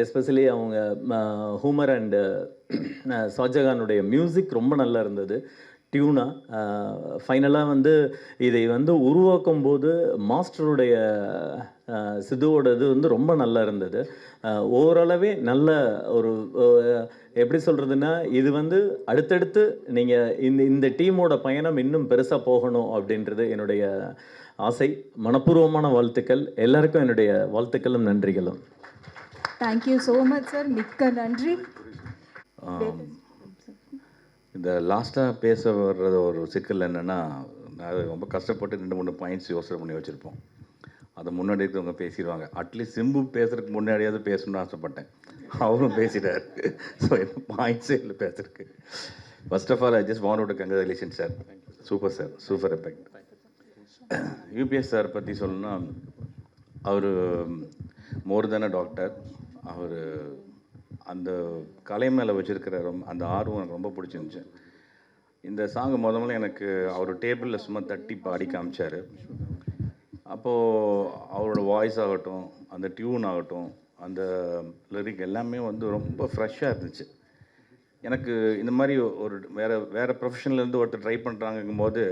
Speaker 11: எஸ்பெஷலி அவங்க ஹூமர் அண்டு ஷாஜகானுடைய மியூசிக் ரொம்ப நல்லா இருந்தது. டியூனா ஃபைனலாக வந்து இதை வந்து உருவாக்கும் போது மாஸ்டருடைய சிதுவோட இது வந்து ரொம்ப நல்லா இருந்தது. ஓரளவே நல்ல ஒரு எப்படி சொல்கிறதுன்னா, இது வந்து அடுத்தடுத்து நீங்கள் இந்த டீமோட பயணம் இன்னும் பெருசாக போகணும் அப்படின்றது என்னுடைய ஆசை. மனப்பூர்வமான வாழ்த்துக்கள் எல்லாருக்கும். என்னுடைய வாழ்த்துக்களும் நன்றிகளும்.
Speaker 1: Thank you so much sir. மிக்க நன்றி.
Speaker 3: இந்த லாஸ்ட்டாக பேச வர்றது ஒரு சிக்கல் என்னென்னா, அது ரொம்ப கஷ்டப்பட்டு 2-3 பாயிண்ட்ஸ் யோசனை பண்ணி வச்சுருப்போம். அதை முன்னாடி இருக்கிறவங்க பேசிடுவாங்க. அட்லீஸ்ட் சிம்பு பேசுறதுக்கு முன்னாடியாவது பேசணும்னு ஆசைப்பட்டேன். அவரும் பேசிட்டார். ஸோ என்ன பாயிண்ட்ஸே இல்லை பேசுறதுக்கு. First of all I just want to congratulation sir. Super sir, super effect. UPS sir பற்றி சொல்லணும்னா, அவர் மோர் தென் அ டாக்டர். அவர் அந்த கலை மேலே வச்சுருக்கிற அந்த ஆர்வம் எனக்கு ரொம்ப பிடிச்சிருந்துச்சு. இந்த சாங் முதல்ல எனக்கு அவர் டேபிளில் சும்மா தட்டி பாடி காமிச்சார். அப்போது அவரோட வாய்ஸ் ஆகட்டும், அந்த டியூன் ஆகட்டும், அந்த லிரிக் எல்லாமே வந்து ரொம்ப ஃப்ரெஷ்ஷாக இருந்துச்சு. எனக்கு இந்த மாதிரி ஒரு வேறு ப்ரொஃபஷன்லேருந்து ஒருத்தர் ட்ரை பண்ணுறாங்கும் போது,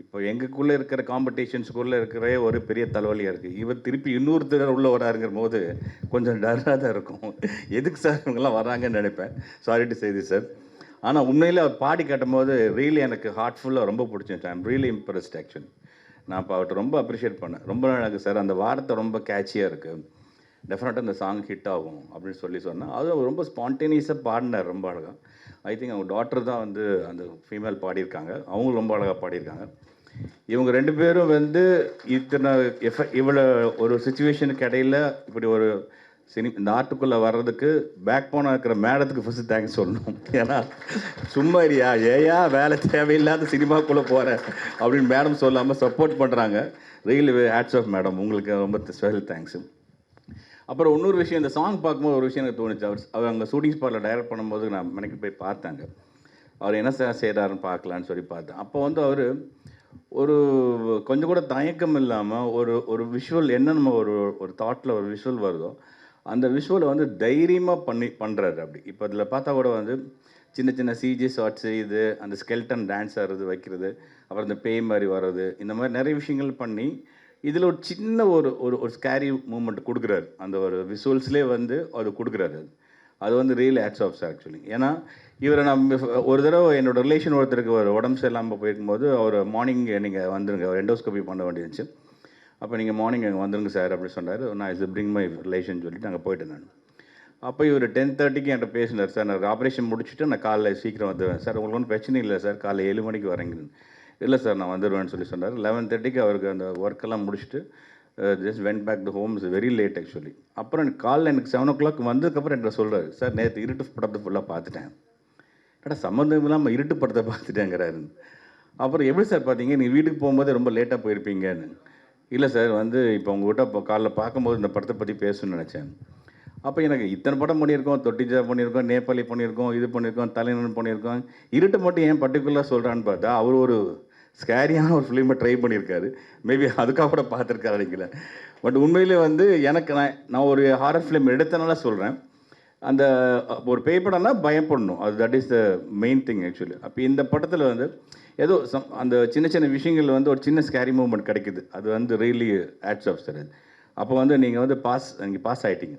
Speaker 3: இப்போ எங்களுக்குள்ளே இருக்கிற காம்படிஷன்ஸுக்குள்ளே இருக்கிற ஒரு பெரிய தலைவலியாக இருக்குது. இவர் திருப்பி இன்னொருத்தர் உள்ளே வராருங்கிற போது கொஞ்சம் டர்ராக தான் இருக்கும். எதுக்கு சார் இவங்கெல்லாம் வராங்கன்னு நினைப்பேன். Sorry to say this sir. ஆனால் உண்மையில் அவர் பாடி காட்டும் போது ரியலி எனக்கு ஹார்ட்ஃபுல்லாக ரொம்ப பிடிச்சிருந்துச்சு. I am really impressed actually. நான் இப்போ அவர்கிட்ட ரொம்ப அப்ரிஷியேட் பண்ணேன். ரொம்ப நாளாக சார் அந்த வார்த்தை ரொம்ப கேட்சியாக இருக்குது, டெஃபினட்டாக இந்த சாங் ஹிட் ஆகும் அப்படின்னு சொன்னால் அது ரொம்ப ஸ்பான்டேனியஸாக பாடினார். ரொம்ப அழகாக. ஐ திங்க் அவங்க டாக்டர் தான் வந்து அந்த ஃபீமேல் பாடியிருக்காங்க. அவங்களும் ரொம்ப அழகாக பாடியிருக்காங்க. இவங்க 2 பேரும் வந்து இவ்வளோ ஒரு சுச்சுவேஷனுக்கு இடையில் இப்படி ஒரு இந்த ஆர்ட்டுக்குள்ளே வர்றதுக்கு பேக் போனாக இருக்கிற மேடத்துக்கு ஃபஸ்ட்டு தேங்க்ஸ் சொல்லணும். ஏன்னா சும்மா ஏயா வேலை தேவையில்லாத சினிமாக்குள்ளே போகிறேன் அப்படின்னு மேடம் சொல்லாமல் சப்போர்ட் பண்ணுறாங்க. ரியலி ஹேட்ஸ் ஆஃப் மேடம், உங்களுக்கு ரொம்ப ஸ்பெஷல் தேங்க்ஸு. அப்புறம் இன்னொரு விஷயம், இந்த சாங் பார்க்கும்போது ஒரு விஷயம் எனக்கு தோணுச்சு. அவர் அங்கே ஷூட்டிங் ஸ்பாட்டில் டைரக்ட் பண்ணும்போது நான் மெனக்கு போய் பார்த்தாங்க. அவர் என்ன செய்கிறாருன்னு பார்க்கலான்னு சொல்லி பார்த்தேன். அப்போ வந்து அவர் ஒரு கொஞ்சம் கூட தயக்கம் இல்லாமல் ஒரு விஷுவல் என்ன நம்ம ஒரு தாட்டில் ஒரு விஷுவல் வருதோ அந்த விஷுவலை வந்து தைரியமாக பண்ணுறாரு. அப்படி இப்போ அதில் பார்த்தா கூட வந்து சின்ன சின்ன சிஜி ஷார்ட்ஸு, இது அந்த ஸ்கெல்டன் டான்ஸ் ஆடுறது வைக்கிறது, அப்புறம் இந்த பேய் மாதிரி வர்றது, இந்த மாதிரி நிறைய விஷயங்கள் பண்ணி இதில் ஒரு சின்ன ஒரு ஸ்கேரி மூமெண்ட் கொடுக்குறாரு. அந்த ஒரு விஷுவல்ஸ்லேயே வந்து அது கொடுக்குறாரு. அது வந்து real hats off sir actually. ஏன்னா இவரை நான் ஒரு தடவை என்னோடய ரிலேஷன் ஒருத்தருக்கு ஒரு உடம்பு சரியில்லாமல் போயிருக்கும்போது அவர் மார்னிங் நீங்கள் வந்துருங்க, அவர் எண்டோஸ்கோபி பண்ண வேண்டியிருந்துச்சு. அப்போ நீங்கள் மார்னிங் அங்கே வந்துருங்க சார் அப்படி சொன்னார். நான் இஸ் பிரிங் மை ரிலேஷன் சொல்லிட்டு அங்கே போயிட்டேன் நான். அப்போ இவர் 10:30க்கு என்கிட்ட பேசினார். சார் நான் ஆப்ரேஷன் முடிச்சுட்டு நான் காலைல சீக்கிரம் வந்துடுவேன் சார், உங்களுக்கு ஒன்றும் பிரச்சனை இல்லை சார், காலைல 7 மணிக்கு வரேங்க. இல்லை சார் நான் வந்துடுவேன்னு சொல்லி சொன்னார். 11:30க்கு அவருக்கு அந்த ஒர்க்கெல்லாம் முடிச்சுட்டு just went back to home. Is very late actually. அப்புறம் எனக்கு காலைல எனக்கு 7 o'clock வந்ததுக்கப்புறம் என்கிட்ட சொல்கிறார், சார் நேற்று இருட்டு படத்தை ஃபுல்லாக பார்த்துட்டேன். ஏடா சம்மந்தம் இல்லாமல் இருட்டு படத்தை பார்த்துட்டேங்கிறாரு. அப்புறம் எப்படி சார் பார்த்தீங்க, நீங்கள் வீட்டுக்கு போகும்போது ரொம்ப லேட்டாக போயிருப்பீங்கன்னு. இல்லை சார் வந்து இப்போ உங்கள்கிட்ட இப்போ காலைல பார்க்கும்போது இந்த படத்தை பற்றி பேசணும்னு நினச்சேன். அப்போ எனக்கு இத்தனை படம் பண்ணியிருக்கோம், தொட்டிஜா பண்ணியிருக்கோம், நேபாளி பண்ணியிருக்கோம், இது பண்ணியிருக்கோம், தலைநன் பண்ணியிருக்கோம், இருட்டு மட்டும் ஏன் பர்டிகுலராக சொல்கிறான்னு பார்த்தா அவர் ஒரு ஸ்கேரியான ஒரு ஃபிலிமை ட்ரை பண்ணியிருக்காரு. மேபி அதுக்காக கூட பார்த்துருக்காரு நினைக்கல. பட் உண்மையிலே வந்து எனக்கு நான் ஒரு ஹாரர் ஃபிலிம் எடுத்தனால சொல்கிறேன். அந்த ஒரு பேய் படம்னா பயப்படணும், அது that is the main thing actually. அப்போ இந்த படத்தில் வந்து ஏதோ அந்த சின்ன சின்ன விஷயங்கள் வந்து ஒரு சின்ன ஸ்கேரி மூமெண்ட் கிடைக்குது. அது வந்து ரியலி ஆட்ஸ் ஆஃப் சார். அப்போ வந்து நீங்கள் வந்து நீங்கள் பாஸ் ஆகிட்டீங்க.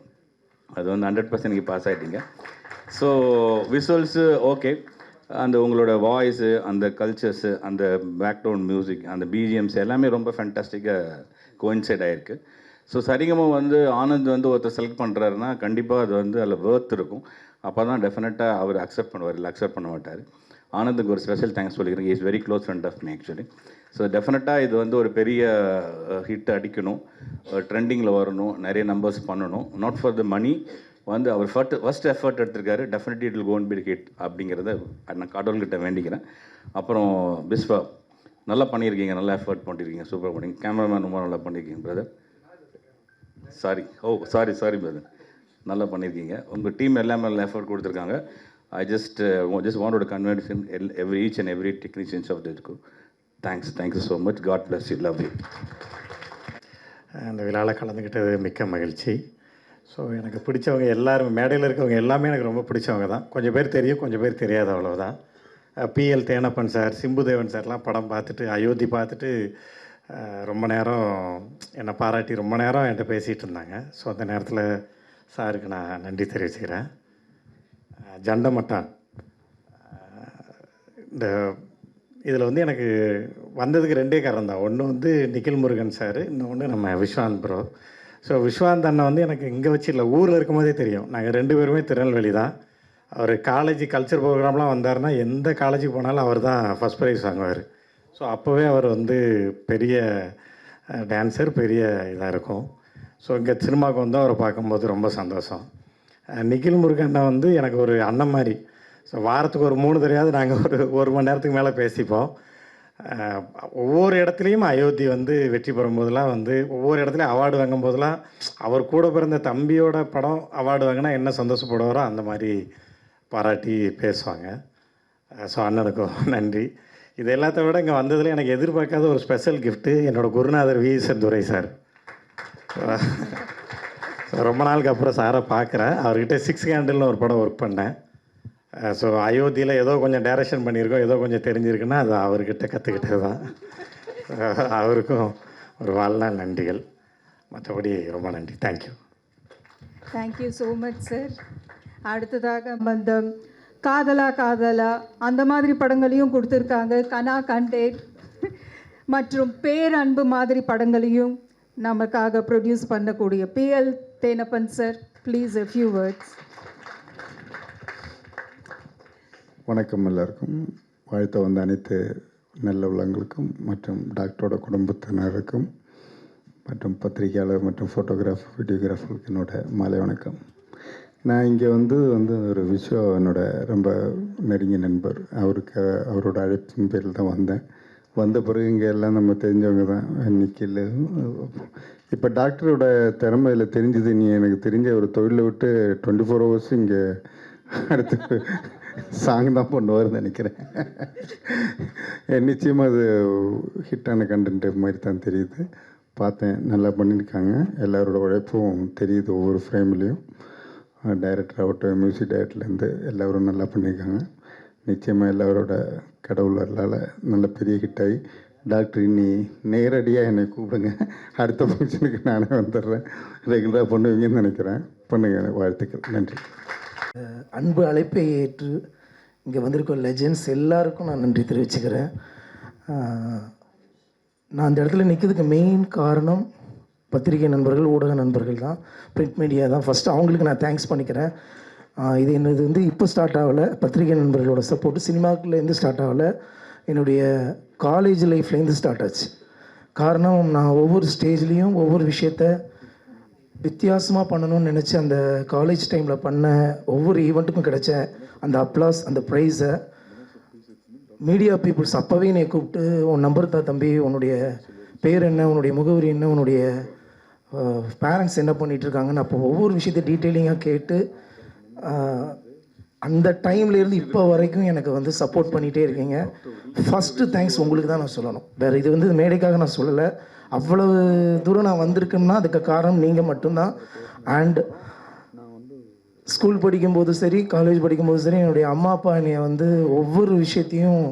Speaker 3: அது வந்து 100% நீங்கள் பாஸ் ஆகிட்டீங்க. ஸோ விசுவல்ஸு ஓகே, அந்த உங்களோட வாய்ஸு, அந்த கல்ச்சர்ஸு, அந்த பேக்ரவுண்ட் மியூசிக், அந்த பிஜிஎம்ஸ் எல்லாமே ரொம்ப ஃபேண்டாஸ்டிக்காக கோயின்சைட் ஆகிருக்கு. ஸோ சரிகமாக வந்து ஆனந்த் வந்து ஒருத்தர் செலக்ட் பண்ணுறாருன்னா கண்டிப்பாக அது வந்து அதில் வேர்த் இருக்கும். அப்போ தான் டெஃபினட்டாக அவர் அக்செப்ட் பண்ணுவார், இல்லை அக்செப்ட் பண்ண மாட்டார். ஆனந்துக்கு ஒரு ஸ்பெஷல் தேங்க்ஸ் சொல்லிக்கிறேன். Is very close friend of me actually. So டெஃபினட்டாக இது வந்து ஒரு பெரிய ஹிட் அடிக்கணும், ட்ரெண்டிங்கில் வரணும், நிறைய நம்பர்ஸ் பண்ணணும். நாட் ஃபார் த மணி, வந்து அவர் ஃபர்ஸ்ட் எஃபர்ட் எடுத்திருக்காரு. Definitely it will gonna be hit அப்படிங்கிறத நான் கடவுள்கிட்ட வேண்டிக்கிறேன். அப்புறம் பிஸ்வா நல்லா பண்ணியிருக்கீங்க, நல்லா எஃபர்ட் பண்ணியிருக்கீங்க, சூப்பர் பண்ணிங்க. கேமராமேன் ரொம்ப நல்லா பண்ணியிருக்கீங்க பிரதர். சாரி பிரதர், நல்லா பண்ணியிருக்கீங்க. உங்கள் டீம் எல்லாமே நல்லா எஃபர்ட் கொடுத்துருக்காங்க. I just wanted to convince each and every technicians of the school. Thank you so much. God bless you. Love you.
Speaker 12: அந்த விழாவில் கலந்துக்கிட்டது மிக்க மகிழ்ச்சி. ஸோ எனக்கு பிடிச்சவங்க எல்லாரும், மேடையில் இருக்கவங்க எல்லாமே எனக்கு ரொம்ப பிடிச்சவங்க தான். கொஞ்சம் பேர் தெரியும், கொஞ்சம் பேர் தெரியாத, அவ்வளோதான். பிஎல் தேனப்பன் சார், சிம்புதேவன் சார்லாம் படம் பார்த்துட்டு, அயோத்தி பார்த்துட்டு ரொம்ப நேரம் என்னை பாராட்டி ரொம்ப நேரம் என்கிட்ட பேசிகிட்டு இருந்தாங்க. ஸோ அந்த நேரத்தில் சாருக்கு நான் நன்றி தெரிவிச்சுக்கிறேன். ஜண்டமட்டான் இந்த இதில் வந்து எனக்கு வந்ததுக்கு 2 காரணம் தான். ஒன்று வந்து நிக்கில் முருகன் சார், இன்னொன்று நம்ம விஸ்வாந்த் ப்ரோ. ஸோ விஸ்வாந்த் அண்ணன் வந்து எனக்கு இங்கே வச்சு இல்லை, ஊரில் இருக்கும் போதே தெரியும். நாங்கள் 2 பேருமே திருநெல்வேலி தான். அவர் காலேஜ் கல்ச்சர் ப்ரோக்ராம்லாம் வந்தார்னா எந்த காலேஜுக்கு போனாலும் அவர் தான் ஃபஸ்ட் ப்ரைஸ் வாங்குவார். ஸோ அப்போவே அவர் வந்து பெரிய டான்ஸர், பெரிய இதாக இருக்கும். ஸோ இங்கே சினிமாவுக்கு வந்து அவரை பார்க்கும்போது ரொம்ப சந்தோஷம். நிக்கில் முருகண்ணா வந்து எனக்கு ஒரு அண்ணன் மாதிரி. ஸோ வாரத்துக்கு ஒரு 3 தடவையாவது நாங்கள் ஒரு மணி நேரத்துக்கு மேலே பேசிப்போம். ஒவ்வொரு இடத்துலையும் அயோத்தி வந்து வெற்றி பெறும்போதெல்லாம் வந்து ஒவ்வொரு இடத்துலையும் அவார்டு வாங்கும் போதெல்லாம் அவர் கூட பிறந்த தம்பியோட படம் அவார்டு வாங்கினா என்ன சந்தோஷப்படுவாரோ அந்த மாதிரி பாராட்டி பேசுவாங்க. ஸோ அண்ணனுக்கும் நன்றி. இது எல்லாத்த விட இங்கே வந்ததில் எனக்கு எதிர்பார்க்காத ஒரு ஸ்பெஷல் கிஃப்ட்டு என்னோடய குருநாதர் வி செந்துரை சார். ரொம்ப நாளுக்கு அப்புறம் சாரை பார்க்குறேன். அவர்கிட்ட 6 கேண்டில்னு ஒரு படம் ஒர்க் பண்ணேன். ஸோ அயோத்தியில் ஏதோ கொஞ்சம் டைரக்ஷன் பண்ணியிருக்கோம், ஏதோ கொஞ்சம் தெரிஞ்சிருக்குன்னா அது அவர்கிட்ட கற்றுக்கிட்டது தான். அவருக்கும் ஒரு வாழ்நாள் நன்றிகள். மற்றபடி ரொம்ப நன்றி.
Speaker 1: Thank you so much sir. அடுத்ததாக அந்த காதலா அந்த மாதிரி படங்களையும் கொடுத்துருக்காங்க. கனா கண்டேன் மற்றும் பேரன்பு மாதிரி படங்களையும் நமக்காக ப்ரொடியூஸ் பண்ணக்கூடிய PL Thenappan sir, please a few words.
Speaker 13: வணக்கம் எல்லாருக்கும். வாழ்த்த வந்த அனைத்து நல்ல உள்ளங்களுக்கும் மற்றும் டாக்டரோட குடும்பத்தினருக்கும் மற்றும் பத்திரிகையாளர் மற்றும் ஃபோட்டோகிராஃபர், வீடியோகிராஃபருக்கு என்னோட மாலை வணக்கம். நான் இங்கே வந்து ஒரு விஸ்வா என்னோட ரொம்ப நெருங்கிய நண்பர். அவரோட அழைப்பின் பேரில் தான் வந்தேன். வந்த பிறகு இங்கே எல்லாம் நம்ம தெரிஞ்சவங்க தான். நிக்கில் இப்போ டாக்டரோட திறமையில் தெரிஞ்சது. நீ எனக்கு தெரிஞ்ச ஒரு தொழிலை விட்டு 24 hours இங்கே அடுத்து சாங் தான் பண்ணுவார்னு நினைக்கிறேன். நிச்சயமாக அது ஹிட்டான கண்டென்ட் மாதிரி தான் தெரியுது. பார்த்தேன், நல்லா பண்ணியிருக்காங்க. எல்லாரோட உழைப்பும் தெரியுது ஒவ்வொரு ஃப்ரேம்லேயும். டைரக்டர் ஆகட்டும், மியூசிக் டைரக்டர்லேருந்து எல்லோரும் நல்லா பண்ணியிருக்காங்க. நிச்சயமாக எல்லாரோட கடவுளால் நல்ல பெரிய ஹிட்டாகி டாக்டர் இன்னி நேரடியாக என்னை கூப்பிடுங்க, அடுத்த ஃபங்க்ஷனுக்கு நானே வந்துடுறேன். ரெகுலராக பண்ணுவீங்கன்னு நினைக்கிறேன். பண்ணுங்க. வாழ்த்துக்கள். நன்றி.
Speaker 14: அன்பு அழைப்பை ஏற்று இங்கே வந்திருக்க லெஜெண்ட்ஸ் எல்லாருக்கும் நான் நன்றி தெரிவிச்சுக்கிறேன். நான் அந்த இடத்துல நிற்கிறதுக்கு மெயின் காரணம் பத்திரிகை நண்பர்கள், ஊடக நண்பர்கள் தான், பிரிண்ட் மீடியா தான். ஃபஸ்ட்டு அவங்களுக்கு நான் தேங்க்ஸ் பண்ணிக்கிறேன். இது என்னது வந்து இப்போ ஸ்டார்ட் ஆகலை. பத்திரிகை நண்பர்களோட சப்போர்ட்டு சினிமாக்குள்ளேருந்து ஸ்டார்ட் ஆகலை, என்னுடைய காலேஜ் லைஃப்லேருந்து ஸ்டார்ட் ஆச்சு. காரணம், நான் ஒவ்வொரு ஸ்டேஜ்லேயும் ஒவ்வொரு விஷயத்த வித்தியாசமாக பண்ணணும்னு நினச்சி அந்த காலேஜ் டைமில் பண்ண ஒவ்வொரு ஈவெண்ட்டுக்கும் கிடைச்ச அந்த அப்ளாஸ், அந்த ப்ரைஸை மீடியா பீப்புள்ஸ் அப்போவே என்னை கூப்பிட்டு உன் நம்பர் தான் தம்பி, உன்னுடைய பேர் என்ன, உன்னுடைய முகவரி என்ன, உன்னுடைய பேரண்ட்ஸ் என்ன பண்ணிகிட்ருக்காங்கன்னு அப்போ ஒவ்வொரு விஷயத்தை டீட்டெயிலிங்காக கேட்டு அந்த டைம்லேருந்து இப்போ வரைக்கும் எனக்கு வந்து சப்போர்ட் பண்ணிகிட்டே இருக்கீங்க. ஃபஸ்ட்டு தேங்க்ஸ் உங்களுக்கு தான் நான் சொல்லணும். வேறு இது வந்து மேடைக்காக நான் சொல்லலை. அவ்வளவு தூரம் நான் வந்திருக்கேன்னா அதுக்கு காரணம் நீங்கள் மட்டும்தான். அண்ட் ஸ்கூல் படிக்கும்போது சரி, காலேஜ் படிக்கும்போது சரி, என்னுடைய அம்மா அப்பா என்னை வந்து ஒவ்வொரு விஷயத்தையும்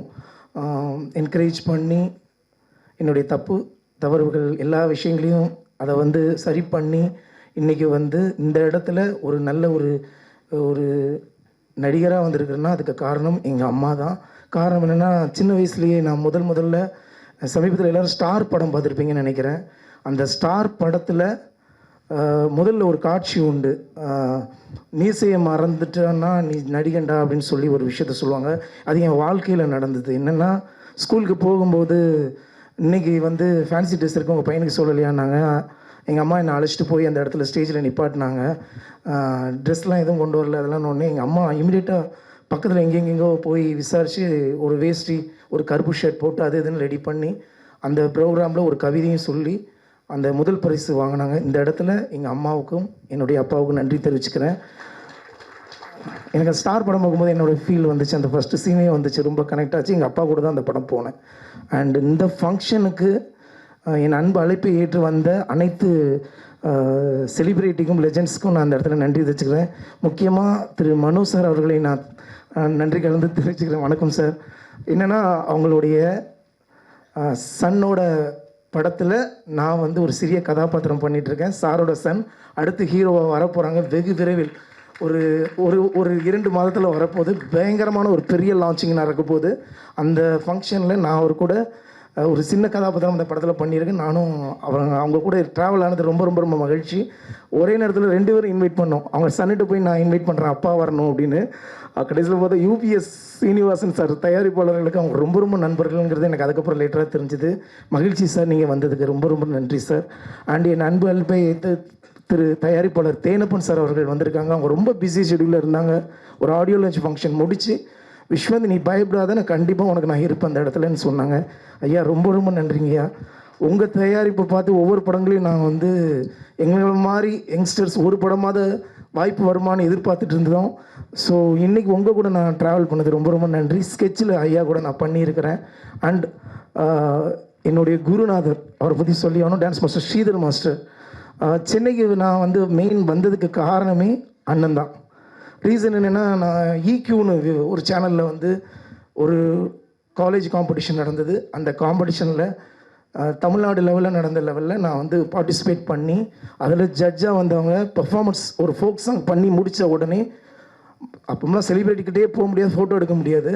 Speaker 14: என்கரேஜ் பண்ணி என்னுடைய தவறுகள் எல்லா விஷயங்களையும் அதை வந்து சரி பண்ணி இன்றைக்கி வந்து இந்த இடத்துல ஒரு நல்ல ஒரு நடிகராக வந்திருக்கிறேன்னா அதுக்கு காரணம் எங்கள் அம்மா தான். காரணம் என்னென்னா, சின்ன வயசுலேயே நான் முதல்ல சமீபத்தில் எல்லோரும் ஸ்டார் படம் பார்த்துருப்பீங்கன்னு நினைக்கிறேன். அந்த ஸ்டார் படத்தில் முதல்ல ஒரு காட்சி உண்டு. மீசையை மறந்துட்டேன்னா நீ நடிகண்டா அப்படின்னு சொல்லி ஒரு விஷயத்த சொல்லுவாங்க. அது என் வாழ்க்கையில் நடந்தது. என்னென்னா, ஸ்கூலுக்கு போகும்போது இன்றைக்கி வந்து ஃபேன்சி ட்ரெஸ் இருக்கு உங்கள் பையனுக்கு சொல்லலையான்னாங்க. எங்கள் அம்மா என்னை அழைச்சிட்டு போய் அந்த இடத்துல ஸ்டேஜில் நிப்பாட்டினாங்க. ட்ரெஸ்லாம் எதுவும் கொண்டு வரல. அதெல்லாம் ஒன்று எங்கள் அம்மா இமீடியட்டாக பக்கத்தில் எங்கெங்கெங்கோ போய் விசாரித்து ஒரு வேஷ்டி, ஒரு கருப்பு ஷர்ட் போட்டு அது இதுன்னு ரெடி பண்ணி அந்த ப்ரோக்ராமில் ஒரு கவிதையும் சொல்லி அந்த முதல் பரிசு வாங்கினாங்க. இந்த இடத்துல எங்கள் அம்மாவுக்கும் என்னுடைய அப்பாவுக்கும் நன்றி தெரிவிச்சுக்கிறேன். எனக்கு ஸ்டார் படம் பார்க்கும்போது என்னோடய ஃபீல் வந்துச்சு. அந்த ஃபஸ்ட்டு சீனே வந்துச்சு, ரொம்ப கனெக்ட் ஆச்சு. எங்கள் அப்பா கூட தான் அந்த படம் போனேன். அண்ட் இந்த ஃபங்க்ஷனுக்கு என் அன்பு அழைப்பை ஏற்று வந்த அனைத்து செலிப்ரிட்டிக்கும் லெஜெண்ட்ஸ்க்கும் நான் அந்த இடத்துல நன்றி தெரிவிச்சுக்கிறேன். முக்கியமாக திரு மனோ சார் அவர்களை நான் நன்றி கலந்து தெரிவிச்சுக்கிறேன். வணக்கம் சார். என்னென்னா, அவங்களுடைய சன்னோட படத்தில் நான் வந்து ஒரு சிறிய கதாபாத்திரம் பண்ணிகிட்ருக்கேன். சாரோட சன் அடுத்து ஹீரோவாக வரப்போகிறாங்க. வெகு விரைவில் ஒரு 2 மாதத்தில் வரப்போகுது. பயங்கரமான ஒரு பெரிய லான்ச்சிங் நடக்க போகுது. அந்த ஃபங்க்ஷனில் நான் அவர் கூட ஒரு சின்ன கதாபாத்திரம் அந்த படத்தில் பண்ணியிருக்கேன். நானும் அவங்க கூட ட்ராவல் ஆனது ரொம்ப ரொம்ப ரொம்ப மகிழ்ச்சி. ஒரே நேரத்தில் 2 பேரும் இன்வைட் பண்ணோம். அவங்க சன்னிட்டு போய் நான் இன்வைட் பண்ணுறேன், அப்பா வரணும் அப்படின்னு. கடைசியில் பார்த்தா யூபிஎஸ் சீனிவாசன் சார் தயாரிப்பாளர்களுக்கு அவங்க ரொம்ப ரொம்ப நண்பர்கள்ங்கிறது எனக்கு அதுக்கப்புறம் லேட்டராக தெரிஞ்சுது. மகிழ்ச்சி சார், நீங்கள் வந்ததுக்கு ரொம்ப ரொம்ப நன்றி சார். அண்ட் என் அன்பு அல்பை திரு தயாரிப்பாளர் தேனப்பன் சார் அவர்கள் வந்திருக்காங்க. அவங்க ரொம்ப பிஸி ஷெடியூலில் இருந்தாங்க. ஒரு ஆடியோ லான்ச் ஃபங்க்ஷன் முடித்து, விஸ்வந்த் நீ பயப்படாத, நான் கண்டிப்பாக உனக்கு நான் இருப்பேன் அந்த இடத்துலன்னு சொன்னாங்க. ஐயா ரொம்ப ரொம்ப நன்றிங்கய்யா. உங்கள் தயாரிப்பை பார்த்து ஒவ்வொரு படங்களையும் நான் வந்து எங்களை மாதிரி யங்ஸ்டர்ஸ் ஒரு படமாவது வாய்ப்பு வருமானு எதிர்பார்த்துட்டு இருந்தோம். ஸோ இன்றைக்கி உங்கள் கூட நான் ட்ராவல் பண்ணது ரொம்ப ரொம்ப நன்றி. ஸ்கெட்சில் ஐயா கூட நான் பண்ணியிருக்கிறேன். அண்ட் என்னுடைய குருநாதர், அவரை பற்றி சொல்லி ஆகணும், டான்ஸ் மாஸ்டர் ஸ்ரீதர் மாஸ்டர். சென்னைக்கு நான் வந்து மெயின் வந்ததுக்கு காரணமே அண்ணன் தான். ரீசன் என்னென்னா, நான் ஈக்யூன்னு ஒரு சேனலில் வந்து ஒரு காலேஜ் காம்படிஷன் நடந்தது. அந்த காம்படிஷனில் தமிழ்நாடு லெவலில் நடந்த லெவலில் நான் வந்து பார்ட்டிசிபேட் பண்ணி அதில் ஜட்ஜாக வந்தவங்க பெர்ஃபார்மன்ஸ் ஒரு ஃபோக் சாங் பண்ணி முடித்த உடனே, அப்போலாம் செலிப்ரிட்டிக்கிட்டே போக முடியாது, ஃபோட்டோ எடுக்க முடியாது.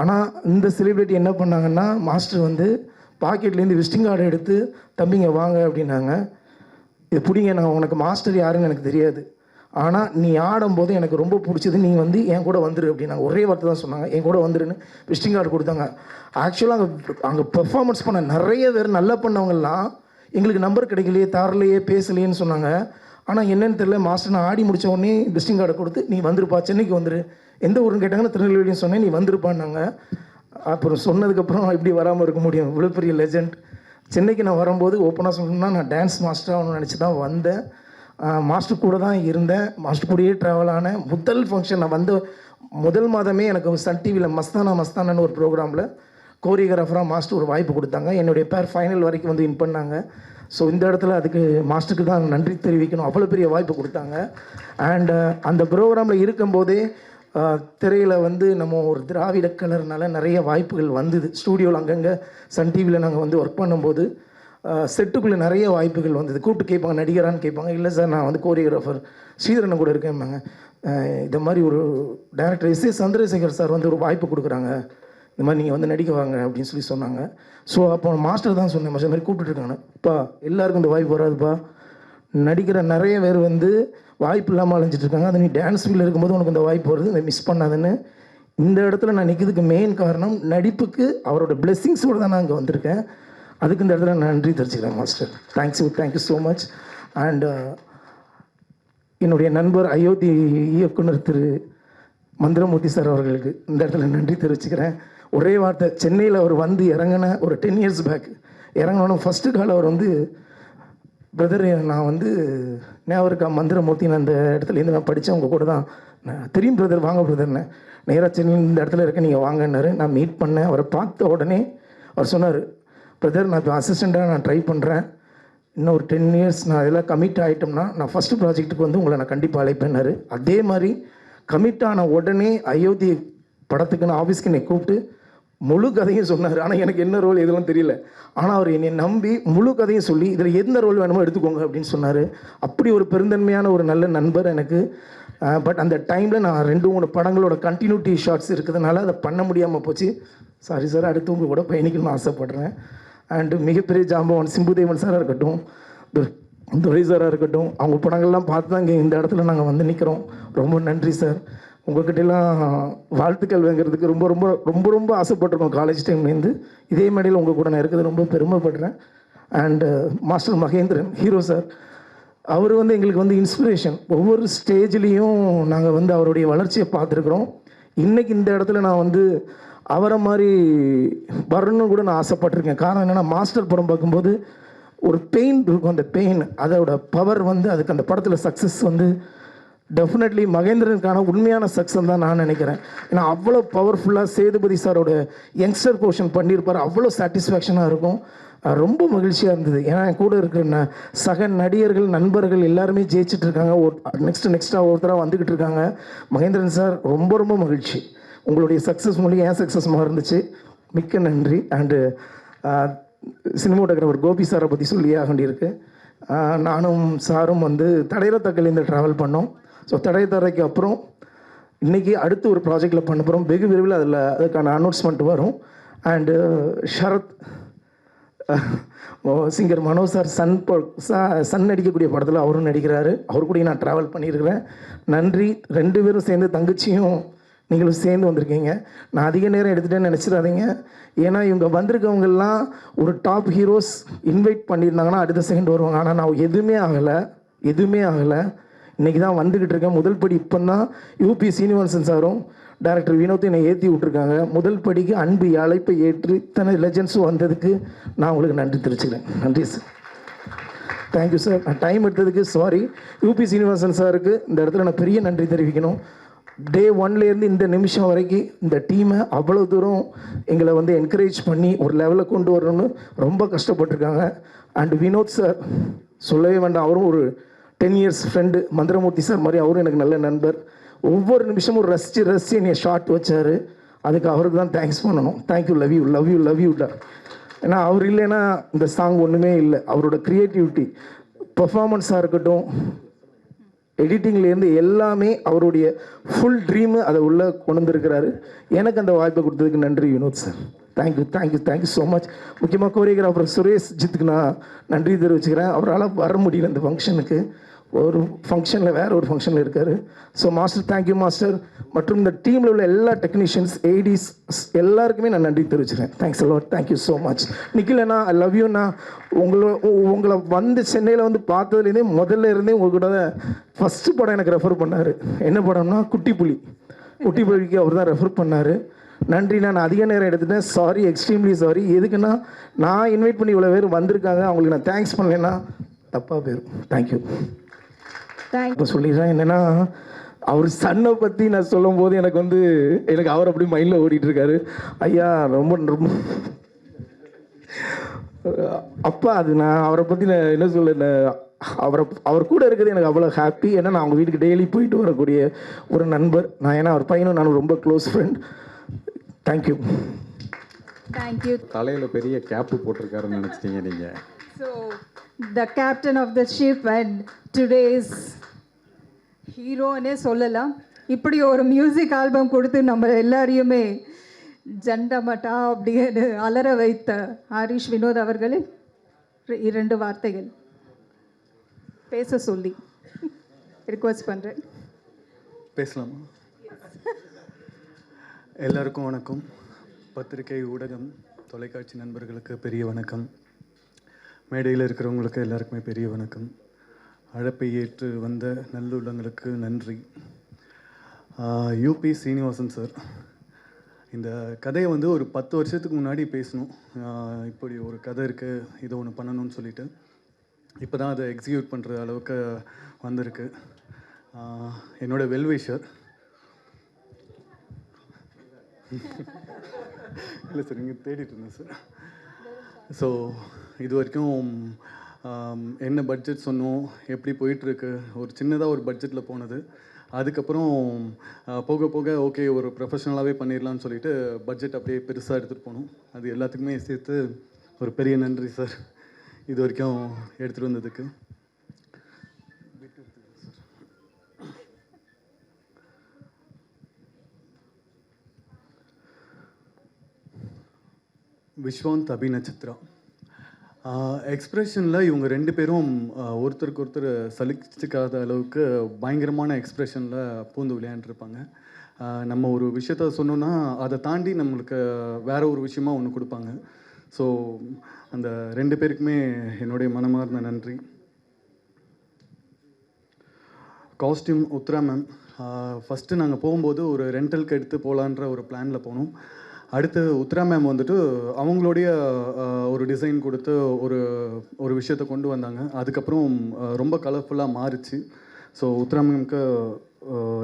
Speaker 14: ஆனால் இந்த செலிப்ரிட்டி என்ன பண்ணாங்கன்னா, மாஸ்டர் வந்து பாக்கெட்லேருந்து விசிட்டிங் கார்டு எடுத்து தம்பிங்க வாங்க அப்படின்னாங்க. இது பிடிங்க, நான் உனக்கு மாஸ்டர் யாருன்னு எனக்கு தெரியாது, ஆனால் நீ ஆடும்போது எனக்கு ரொம்ப பிடிச்சது, நீ வந்து என் கூட வந்துரு அப்படின்னாங்க. ஒரே வார்த்தை தான் சொன்னாங்க, என் கூட வந்துருன்னு விசிட்டிங் கார்டு கொடுத்தாங்க. ஆக்சுவலாக அங்கே பெர்ஃபார்மன்ஸ் பண்ண நிறைய பேர் நல்லா பண்ணவங்கலாம் எங்களுக்கு நம்பர் கிடைக்கலையே, தரலையே, பேசலையேன்னு சொன்னாங்க. ஆனால் என்னென்னு தெரியல, மாஸ்டர் நான் ஆடி முடித்த உடனே விசிட்டிங் கார்டை கொடுத்து நீ வந்துருப்பா, சென்னைக்கு வந்துரு, எந்த ஊருன்னு கேட்டாங்கன்னா திருநெல்வேலின்னு சொன்னேன், நீ வந்துருப்பான்னாங்க. அப்புறம் சொன்னதுக்கப்புறம் இப்படி வராமல் இருக்க முடியும், இவ்வளோ பெரிய லெஜண்ட். சென்னைக்கு நான் வரும்போது ஓப்பனாக சொல்லணும்னா, நான் டான்ஸ் மாஸ்டராக நினச்சி தான் வந்தேன். மாஸ்டர் கூட தான் இருந்தேன், மாஸ்டர் கூடயே ட்ராவல் ஆனேன். முதல் ஃபங்க்ஷன் நான் வந்து முதல் மாதமே எனக்கு சன் டிவியில் மஸ்தானான்னு ஒரு ப்ரோக்ராமில் கோரியோகிராஃபராக மாஸ்டர் ஒரு வாய்ப்பு கொடுத்தாங்க. என்னுடைய பேர் ஃபைனல் வரைக்கும் வந்து வின் பண்ணாங்க. ஸோ இந்த இடத்துல அதுக்கு மாஸ்டருக்கு தான் நன்றி தெரிவிக்கணும், அவ்வளோ பெரிய வாய்ப்பு கொடுத்தாங்க. அண்டு அந்த ப்ரோக்ராமில் இருக்கும்போதே திரையில் வந்து நம்ம ஒரு திராவிட கலர்னால நிறைய வாய்ப்புகள் வந்தது. ஸ்டூடியோவில் அங்கங்கே சன் டிவியில் நாங்கள் வந்து ஒர்க் பண்ணும்போது செட்டுக்குள்ளே நிறைய வாய்ப்புகள் வந்தது. கூப்பிட்டு கேட்பாங்க, நடிகரான்னு கேட்பாங்க. இல்லை சார், நான் வந்து கோரியோகிராஃபர் ஸ்ரீதரன் கூட இருக்கேன்பாங்க. இந்த மாதிரி ஒரு டேரக்டர் எஸ் சந்திரசேகர் சார் வந்து ஒரு வாய்ப்பு கொடுக்குறாங்க, இந்த மாதிரி நீங்கள் வந்து நடிக்க வாங்க அப்படின்னு சொல்லி சொன்னாங்க. ஸோ அப்போ மாஸ்டர் தான் சொன்னேன், மாஸ்டர் மாதிரி கூப்பிட்டுருக்காங்க, அப்பா எல்லாருக்கும் இந்த வாய்ப்பு வராதுப்பா, நடிக்கிற நிறைய பேர் வந்து வாய்ப்பு இல்லாமல் அலைஞ்சிட்ருக்காங்க, அது நீ டான்ஸ் ஃபீல்டில் இருக்கும்போது உனக்கு இந்த வாய்ப்பு வருது, இதை மிஸ் பண்ணாதுன்னு. இந்த இடத்துல நான் நிற்கிறதுக்கு மெயின் காரணம் நடிப்புக்கு அவரோட பிளெஸ்ஸிங்ஸோடு தான் நான் இங்கே வந்திருக்கேன். அதுக்கு இந்த இடத்துல நான் நன்றி தெரிஞ்சுக்கிறேன் master. Thank you so much. And என்னுடைய நண்பர் அயோத்தி இயக்குனர் திரு மந்திரமூர்த்தி சார் அவர்களுக்கு இந்த இடத்துல நன்றி தெரிவிச்சுக்கிறேன். ஒரே வார்த்தை, சென்னையில் அவர் வந்து இறங்கின ஒரு 10 years பேக் இறங்கினோன்னு ஃபஸ்ட்டு கால் அவர் வந்து பிரதர் நான் வந்து ஞாபகம் இருக்கா மந்திரமூர்த்தி நான் அந்த இடத்துலேருந்து நான் படித்தேன் உங்கள் கூட தான் நான் தெரியும் பிரதர் வாங்க பிரதர்னு நேராக சென்னை இந்த இடத்துல இருக்க நீங்கள் வாங்கன்னாரு. நான் மீட் பண்ணேன். அவரை பார்த்த உடனே அவர் சொன்னார், பிரதர் நான் இப்போ அசிஸ்டண்ட்டாக நான் ட்ரை பண்ணுறேன், இன்னும் ஒரு 10 இயர்ஸ் நான் இதெல்லாம் கமிட் ஆகிட்டோம்னா நான் ஃபஸ்ட்டு ப்ராஜெக்ட்டுக்கு வந்து உங்களை நான் கண்டிப்பாக அழைப்பேன்னாரு. அதே மாதிரி கமிட் ஆன உடனே அயோத்தி படத்துக்கு நான் ஆஃபீஸ்க்கு என்னை கூப்பிட்டு முழு கதையும் சொன்னார். ஆனால் எனக்கு என்ன ரோல் எதுவும் தெரியல. ஆனால் அவர் என்னை நம்பி முழு கதையும் சொல்லி இதில் எந்த ரோல் வேணுமோ எடுத்துக்கோங்க அப்படின்னு சொன்னார். அப்படி ஒரு பெருந்தன்மையான ஒரு நல்ல நண்பர் எனக்கு. பட் அந்த டைமில் நான் 2-3 படங்களோட கண்டினியூட்டி ஷார்ட்ஸ் இருக்கிறதுனால அதை பண்ண முடியாமல் போச்சு. சாரி சார், அடுத்து உங்கள் கூட பயணிக்கணும்னு ஆசைப்பட்றேன். அண்டு மிகப்பெரிய ஜாம்பவான் சிம்புதேவன் சாராக இருக்கட்டும், துரை சாராக இருக்கட்டும், அவங்க படங்கள்லாம் பார்த்து தான் இங்கே இந்த இடத்துல நாங்கள் வந்து நிற்கிறோம். ரொம்ப நன்றி சார். உங்கள்கிட்டலாம் வாழ்த்துக்கள் வாங்கிறதுக்கு ரொம்ப ரொம்ப ரொம்ப ரொம்ப ஆசைப்பட்டிருக்கோம் காலேஜ் டைம்லேருந்து. இதே மேடையில் உங்கள் கூட நான் இருக்கிறது ரொம்ப பெருமைப்படுறேன். And master Mahendran hero sir, அவர் வந்து எங்களுக்கு வந்து இன்ஸ்பிரேஷன். ஒவ்வொரு ஸ்டேஜ்லேயும் நாங்கள் வந்து அவருடைய வளர்ச்சியை பார்த்துருக்குறோம். இன்றைக்கி இந்த இடத்துல நான் வந்து அவரை மாதிரி வரணும்னு கூட நான் ஆசைப்பட்டிருக்கேன். காரணம் என்னென்னா, மாஸ்டர் படம் பார்க்கும்போது ஒரு பெயின் இருக்கும். அந்த பெயின் அதோட பவர் வந்து அதுக்கு அந்த படத்தில் சக்ஸஸ் வந்து டெஃபினெட்லி மகேந்திரனுக்கான உண்மையான சக்ஸஸ் தான் நான் நினைக்கிறேன். ஏன்னா அவ்வளோ பவர்ஃபுல்லாக சேதுபதி சாரோட யங்ஸ்டர் போர்ஷன் பண்ணியிருப்பார். அவ்வளோ சாட்டிஸ்ஃபேக்ஷனாக இருக்கும். ரொம்ப மகிழ்ச்சியாக இருந்தது. ஏன்னா என் கூட இருக்கிற சக நடிகர்கள் நண்பர்கள் எல்லாருமே ஜெயிச்சிட்டு இருக்காங்க. நெக்ஸ்ட்டாக ஒருத்தராக வந்துக்கிட்டு இருக்காங்க. மகேந்திரன் சார் ரொம்ப ரொம்ப மகிழ்ச்சி. உங்களுடைய சக்ஸஸ் மூலியம் ஏன் சக்ஸஸ்மாக இருந்துச்சு, மிக்க நன்றி. அண்டு சினிமோட்டோகிராஃபர் கோபி சாரை பற்றி சொல்லியே வேண்டியிருக்கு. நானும் சாரும் வந்து தடையறத்தக்கலேருந்து ட்ராவல் பண்ணோம். ஸோ தடையத்தரைக்கு அப்புறம் இன்றைக்கி அடுத்து ஒரு ப்ராஜெக்டில் பண்ண போகிறோம். வெகு விரைவில் அதுக்கான அனௌன்ஸ்மெண்ட் வரும். And Sharath singer Manoj sir son நடிக்கக்கூடிய படத்தில் அவரும் நடிக்கிறாரு. அவர் கூட நான் ட்ராவல் பண்ணியிருக்கிறேன். நன்றி. 2 பேரும் சேர்ந்து தங்கச்சியும் நீங்களும் சேர்ந்து வந்திருக்கீங்க. நான் அதிக நேரம் எடுத்துகிட்டேன்னு நினச்சிடாதீங்க. ஏன்னா இவங்க வந்திருக்கவங்கெல்லாம் ஒரு டாப் ஹீரோஸ் இன்வைட் பண்ணியிருந்தாங்கன்னா அடுத்த செகண்ட் வருவாங்க. ஆனால் நான் எதுவுமே ஆகலை. இன்றைக்கி தான் வந்துக்கிட்டு இருக்கேன். முதல் படி இப்போ தான் யூபி சீனிவாசன் சாரும் டைரக்டர் வினோத் என்னை ஏற்றி விட்ருக்காங்க. முதல் படிக்கு அன்பு அழைப்பை ஏற்று இத்தனை லெஜண்ட்ஸும் வந்ததுக்கு நான் உங்களுக்கு நன்றி தெரிவிச்சுக்கிறேன். நன்றி சார். Thank you sir. நான் டைம் எடுத்ததுக்கு சாரி. யூபி சீனிவாசன் சாருக்கு இந்த இடத்துல நான் பெரிய நன்றி தெரிவிக்கணும். டே 1லேருந்து இந்த நிமிஷம் வரைக்கும் இந்த டீமை அவ்வளோ தூரம் எங்களை வந்து என்கரேஜ் பண்ணி ஒரு லெவலில் கொண்டு வரணும்னு ரொம்ப கஷ்டப்பட்டுருக்காங்க. அண்டு வினோத் சார் சொல்லவே வேண்டாம். அவரும் ஒரு 10 இயர்ஸ் ஃப்ரெண்டு. மந்திரமூர்த்தி சார் மாதிரி அவரும் எனக்கு நல்ல நண்பர். ஒவ்வொரு நிமிஷமும் ரசித்து என்னை ஷார்ட் வச்சார். அதுக்கு அவருக்கு தான் தேங்க்ஸ் பண்ணணும். தேங்க்யூ. லவ் யூடா. ஏன்னா அவர் இல்லைன்னா இந்த சாங் ஒன்றுமே இல்லை. அவரோட க்ரியேட்டிவிட்டி பர்ஃபார்மன்ஸாக இருக்கட்டும், எடிட்டிங்லேருந்து எல்லாமே அவருடைய ஃபுல் ட்ரீமு அதை உள்ளே கொண்டு வந்திருக்கிறாரு. எனக்கு அந்த வாய்ப்பை கொடுத்ததுக்கு நன்றி Vinoth sir. Thank you so much. முக்கியமாக கோரியோகிராஃபர் சுரேஷ் ஜித்துக்கு நான் நன்றி தெரிவிச்சுக்கிறேன். அவரால் வர முடியல இந்த ஃபங்க்ஷனுக்கு. ஒரு ஃபங்க்ஷனில் வேறு ஒரு ஃபங்க்ஷனில் இருக்கார். So master thank you master. மற்றும் இந்த டீமில் உள்ள எல்லா டெக்னீஷியன்ஸ் ஏடிஸ் எல்லாருக்குமே நான் நன்றி தெரிவிச்சுக்கிறேன். Thanks a lot. Thank you so much. நிக்கிலண்ணா ஐ லவ் யூண்ணா. உங்களை வந்து சென்னையில் வந்து பார்த்ததுலேருந்தே முதல்ல இருந்தே உங்கள் கூட ஃபஸ்ட்டு படம் எனக்கு ரெஃபர் பண்ணார். என்ன படம்னா குட்டி புலிக்கு அவர் தான் ரெஃபர் பண்ணார். நன்றி. நான் அதிக நேரம் எடுத்துட்டேன். Sorry, extremely sorry. எதுக்குன்னா நான் இன்வைட் பண்ணி இவ்வளோ பேர் வந்திருக்காங்க, அவங்களுக்கு நான் தேங்க்ஸ் பண்ணலைன்னா தப்பாக போயிடும். தேங்க்யூ. இப்போ சொல்லிடுறேன். என்னென்னா அவர் சன்னை பற்றி நான் சொல்லும் போது எனக்கு அவர் அப்படி மைண்டில் ஓடிட்டுருக்காரு. ஐயா ரொம்ப அப்பா அது நான் அவரை பற்றி நான் என்ன சொல்ல, அவர் கூட இருக்கிறது எனக்கு அவ்வளோ ஹாப்பி. ஏன்னா நான் அவங்க வீட்டுக்கு டெய்லி போயிட்டு வரக்கூடிய ஒரு நண்பர் நான். ஏன்னா அவர் பையனும் நானும் ரொம்ப க்ளோஸ் ஃப்ரெண்ட். தேங்க்யூ.
Speaker 2: தலையில் பெரிய கேப்பு போட்டிருக்காருன்னு நினச்சிட்டீங்க நீங்கள்.
Speaker 1: So the captain of the ship and today's ஹீரோன்னே சொல்லலாம். இப்படி ஒரு மியூசிக் ஆல்பம் கொடுத்து நம்ம எல்லாரையுமே ஜண்டமட்டா அப்படின்னு அலற வைத்த ஹரிஷ் வினோத் அவர்களே 2 வார்த்தைகள் பேச சொல்லி ரிக்வெஸ்ட் பண்ணுறேன்.
Speaker 15: பேசலாமா? எல்லாருக்கும் வணக்கம். பத்திரிகை, ஊடகம், தொலைக்காட்சி நண்பர்களுக்கு பெரிய வணக்கம். மேடையில் இருக்கிறவங்களுக்கு எல்லாருக்குமே பெரிய வணக்கம். அழைப்பை ஏற்று வந்த நல்லுள்ளங்களுக்கு நன்றி. யூபி சீனிவாசன் சார், இந்த கதையை வந்து ஒரு 10 வருஷத்துக்கு முன்னாடி பேசணும். இப்படி ஒரு கதை இருக்குது, இதை ஒன்று பண்ணணும்னு சொல்லிட்டு இப்போ தான் அதை எக்ஸிக்யூட் பண்ணுற அளவுக்கு வந்திருக்கு. என்னோட வெல்விஷர் இல்லை சார், இங்கே தேடிட்டு இருந்தேன் சார். ஸோ இது வரைக்கும் என்ன பட்ஜெட் சொன்னோம், எப்படி போயிட்டுருக்கு, ஒரு சின்னதாக ஒரு பட்ஜெட்டில் போனது. அதுக்கப்புறம் போக போக ஓகே ஒரு ப்ரொஃபஷ்னலாகவே பண்ணிடலான்னு சொல்லிட்டு பட்ஜெட் அப்படியே பெருசாக எடுத்துகிட்டு போனோம். அது எல்லாத்துக்குமே சேர்த்து ஒரு பெரிய நன்றி சார் இது வரைக்கும் எடுத்துகிட்டு வந்ததுக்கு. விஸ்வாந்த் அபிநட்சத்ரா எக்ஸ்ப்ரெஷனில் இவங்க 2 பேரும் ஒருத்தருக்கு ஒருத்தர் சலிச்சிக்காத அளவுக்கு பயங்கரமான எக்ஸ்ப்ரெஷனில் பூந்து விளையாண்டுருப்பாங்க. நம்ம ஒரு விஷயத்த சொன்னோன்னா அதை தாண்டி நம்மளுக்கு வேறு ஒரு விஷயமா ஒன்று கொடுப்பாங்க. ஸோ அந்த 2 பேருக்குமே என்னுடைய மனமார்ந்த நன்றி. Costume Uthra ma'am. ஃபஸ்ட்டு நாங்கள் போகும்போது ஒரு ரெண்டலுக்கு எடுத்து போகலான்ற ஒரு பிளானில் போனோம். அடுத்து உத்ரா மேம் வந்துட்டு அவங்களுடைய ஒரு டிசைன் கொடுத்து ஒரு விஷயத்தை கொண்டு வந்தாங்க. அதுக்கப்புறம் ரொம்ப கலர்ஃபுல்லாக மாறிச்சு. ஸோ உத்ரா மேம்க்கு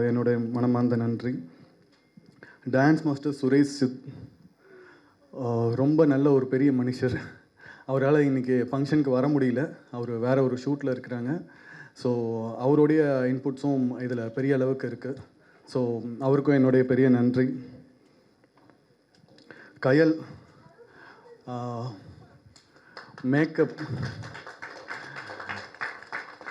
Speaker 15: என்னுடைய மனமார்ந்த நன்றி. டான்ஸ் மாஸ்டர் சுரேஷ் சித் ரொம்ப நல்ல ஒரு பெரிய மனுஷர். அவரால் இன்றைக்கி ஃபங்க்ஷனுக்கு வர முடியல, அவர் வேறு ஒரு ஷூட்டில் இருக்கிறாங்க. ஸோ அவருடைய இன்புட்ஸும் இதில் பெரிய அளவுக்கு இருக்குது. ஸோ அவருக்கும் என்னுடைய பெரிய நன்றி. கயல் மேக்கப்.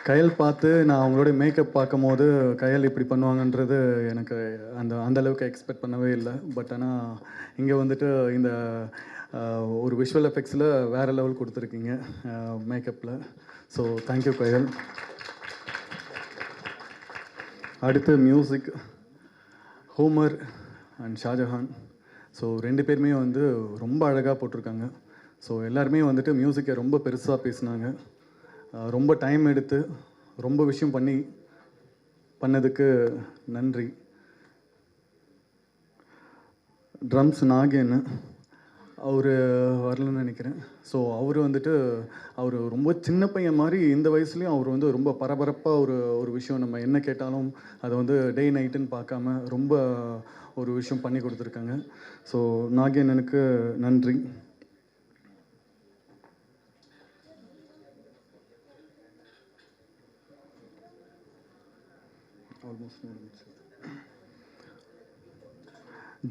Speaker 15: கயல் பார்த்து நான் அவங்களோட மேக்கப் பார்க்கும்போது கயல் இப்படி பண்ணுவாங்கன்றது எனக்கு அந்த அளவுக்கு எக்ஸ்பெக்ட் பண்ணவே இல்லை. பட் ஆனால் இங்கே வந்துட்டு இந்த ஒரு விஷுவல் எஃபெக்ட்ஸில் வேறு லெவல் கொடுத்துருக்கீங்க மேக்கப்பில். ஸோ தேங்க்யூ கயல். அடுத்து music Homer and Shahjahan. So 2 பேருமே வந்து ரொம்ப அழகாக போட்டிருக்காங்க. ஸோ எல்லாருமே வந்துட்டு மியூசிக்கை ரொம்ப பெருசாக பேசினாங்க. ரொம்ப டைம் எடுத்து ரொம்ப விஷயம் பண்ணதுக்கு நன்றி. ட்ரம்ஸ் நாகேன், அவர் வரலன்னு நினைக்கிறேன். ஸோ அவர் வந்துட்டு அவர் ரொம்ப சின்ன பையன் மாதிரி இந்த வயசுலேயும் அவர் வந்து ரொம்ப பரபரப்பாக ஒரு விஷயம் நம்ம என்ன கேட்டாலும் அதை வந்து டே நைட்டுன்னு பார்க்காம ரொம்ப ஒரு விஷயம் பண்ணி கொடுத்துருக்காங்க. ஸோ நாகேனனுக்கு நன்றி.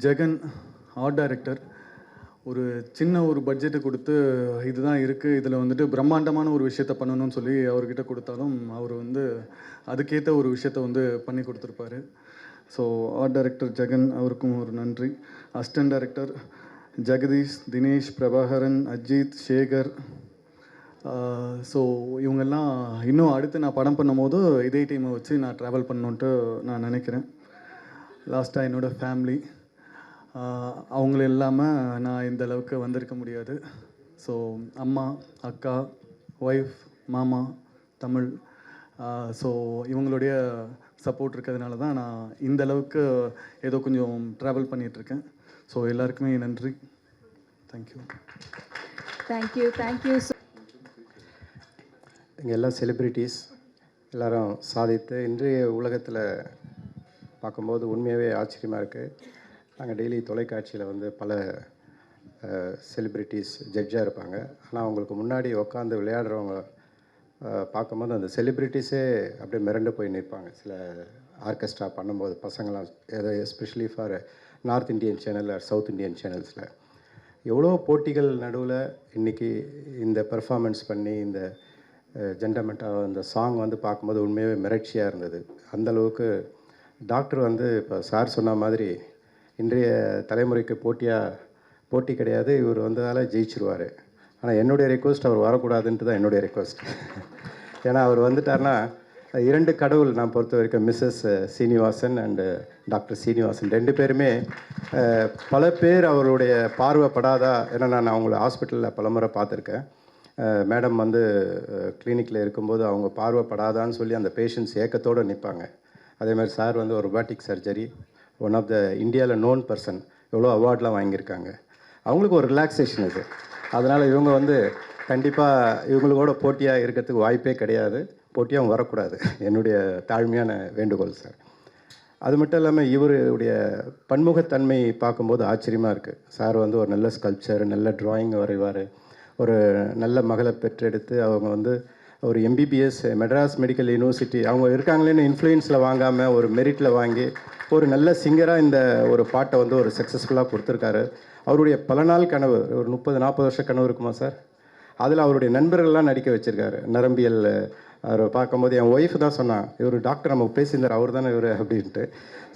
Speaker 15: Jagan art director. ஒரு சின்ன ஒரு பட்ஜெட்டு கொடுத்து இதுதான் இருக்குது, இதில் வந்துட்டு பிரம்மாண்டமான ஒரு விஷயத்த பண்ணணும்னு சொல்லி அவர்கிட்ட கொடுத்தாலும் அவர் வந்து அதுக்கேற்ற ஒரு விஷயத்த வந்து பண்ணி கொடுத்துருப்பாரு. ஸோ ஆர்ட் டைரக்டர் ஜெகன், அவருக்கும் ஒரு நன்றி. Assistant director Jagadeesh, Dinesh, Prabhakaran, Ajith, Sekar. So இவங்கெல்லாம் இன்னும் அடுத்து நான் படம் பண்ணும்போது இதே டீமை வச்சு நான் ட்ராவல் பண்ணணுன்ட்டு நான் நினைக்கிறேன். லாஸ்ட்டாக என்னோடய ஃபேமிலி, அவங்கள இல்லாமல் நான் இந்த அளவுக்கு வந்திருக்க முடியாது. ஸோ அம்மா, அக்கா, ஒய்ஃப், மாமா, தமிழ். ஸோ இவங்களுடைய சப்போர்ட் இருக்கிறதுனால தான் நான் இந்த அளவுக்கு ஏதோ கொஞ்சம் ட்ராவல் பண்ணிகிட்ருக்கேன். ஸோ எல்லாருக்குமே நன்றி. தேங்க்யூ.
Speaker 1: தேங்க்யூ.
Speaker 16: இங்கே எல்லாம் செலிப்ரிட்டிஸ் எல்லோரும் சாதித்து இன்றைய உலகத்தில் பார்க்கும்போது உண்மையாகவே ஆச்சரியமாக இருக்குது. நாங்கள் டெய்லி தொலைக்காட்சியில் வந்து பல செலிப்ரிட்டிஸ் ஜட்ஜாக இருப்பாங்க. ஆனால் அவங்களுக்கு முன்னாடி உட்காந்து விளையாடுறவங்க பார்க்கும்போது அந்த செலிப்ரிட்டிஸே அப்படியே மிரண்டு போய் நிற்பாங்க. சில ஆர்கெஸ்ட்ரா பண்ணும்போது பசங்களாம் especially for north Indian channel or south Indian சேனல்ஸில் எவ்வளோ போட்டிகள் நடுவில் இன்றைக்கி இந்த பெர்ஃபார்மன்ஸ் பண்ணி இந்த ஜென்டமெண்ட்டாக அந்த சாங் வந்து பார்க்கும்போது உண்மையாகவே மிரட்சியாக இருந்தது. அந்தளவுக்கு டாக்டர் வந்து இப்போ சார் சொன்ன மாதிரி இன்றைய தலைமுறைக்கு போட்டி கிடையாது, இவர் வந்ததால் ஜெயிச்சிருவார். ஆனால் என்னுடைய ரெக்வஸ்ட் அவர் வரக்கூடாதுன்ட்டு தான் என்னுடைய ரெக்வஸ்ட். ஏன்னா அவர் வந்துட்டார்னா 2 கடவுள் நான் பொறுத்த வரைக்கும் Mrs Srinivasan and doctor Srinivasan 2 பேருமே பல பேர் அவருடைய பார்வைப்படாதா. ஏன்னா நான் அவங்கள ஹாஸ்பிட்டலில் பலமுறை பார்த்துருக்கேன். மேடம் வந்து கிளினிக்கில் இருக்கும்போது அவங்க பார்வைப்படாதான்னு சொல்லி அந்த பேஷண்ட்ஸ் ஏக்கத்தோடு நிற்பாங்க. அதே மாதிரி சார் வந்து ஒரு robotic surgery, one of the இந்தியாவில் நோன் பர்சன். எவ்வளோ அவார்ட்லாம் வாங்கியிருக்காங்க. அவங்களுக்கு ஒரு ரிலாக்ஸேஷன் இது. அதனால் இவங்க வந்து கண்டிப்பாக இவங்களோட போட்டியாக இருக்கிறதுக்கு வாய்ப்பே கிடையாது. போட்டியாகவும் வரக்கூடாது. என்னுடைய தாழ்மையான வேண்டுகோள் சார். அது மட்டும் இல்லாமல் இவருடைய பன்முகத்தன்மை பார்க்கும்போது ஆச்சரியமாக இருக்குது. சார் வந்து ஒரு நல்ல ஸ்கல்ப்சர், நல்ல ட்ராயிங் வரைவார். ஒரு நல்ல மகளை பெற்றெடுத்து அவங்க வந்து ஒரு எம்பிபிஎஸ் மெட்ராஸ் மெடிக்கல் யூனிவர்சிட்டி அவங்க இருக்காங்களேன்னு இன்ஃப்ளூயன்ஸில் வாங்காமல் ஒரு மெரிட்டில் வாங்கி ஒரு நல்ல சிங்கராக இந்த ஒரு பாட்டை வந்து ஒரு சக்ஸஸ்ஃபுல்லாக கொடுத்துருக்காரு. அவருடைய பல நாள் கனவு, ஒரு 30-40 வருஷ கனவு இருக்குமா சார்? அதில் அவருடைய நண்பர்கள்லாம் நடிக்க வச்சுருக்காரு. நரம்பியல் அவர் பார்க்கும்போது என் ஒய்ஃப் தான் சொன்னான், இவர் டாக்டர் நம்ம பேசியிருந்தார், அவர் தானே இவர் அப்படின்ட்டு.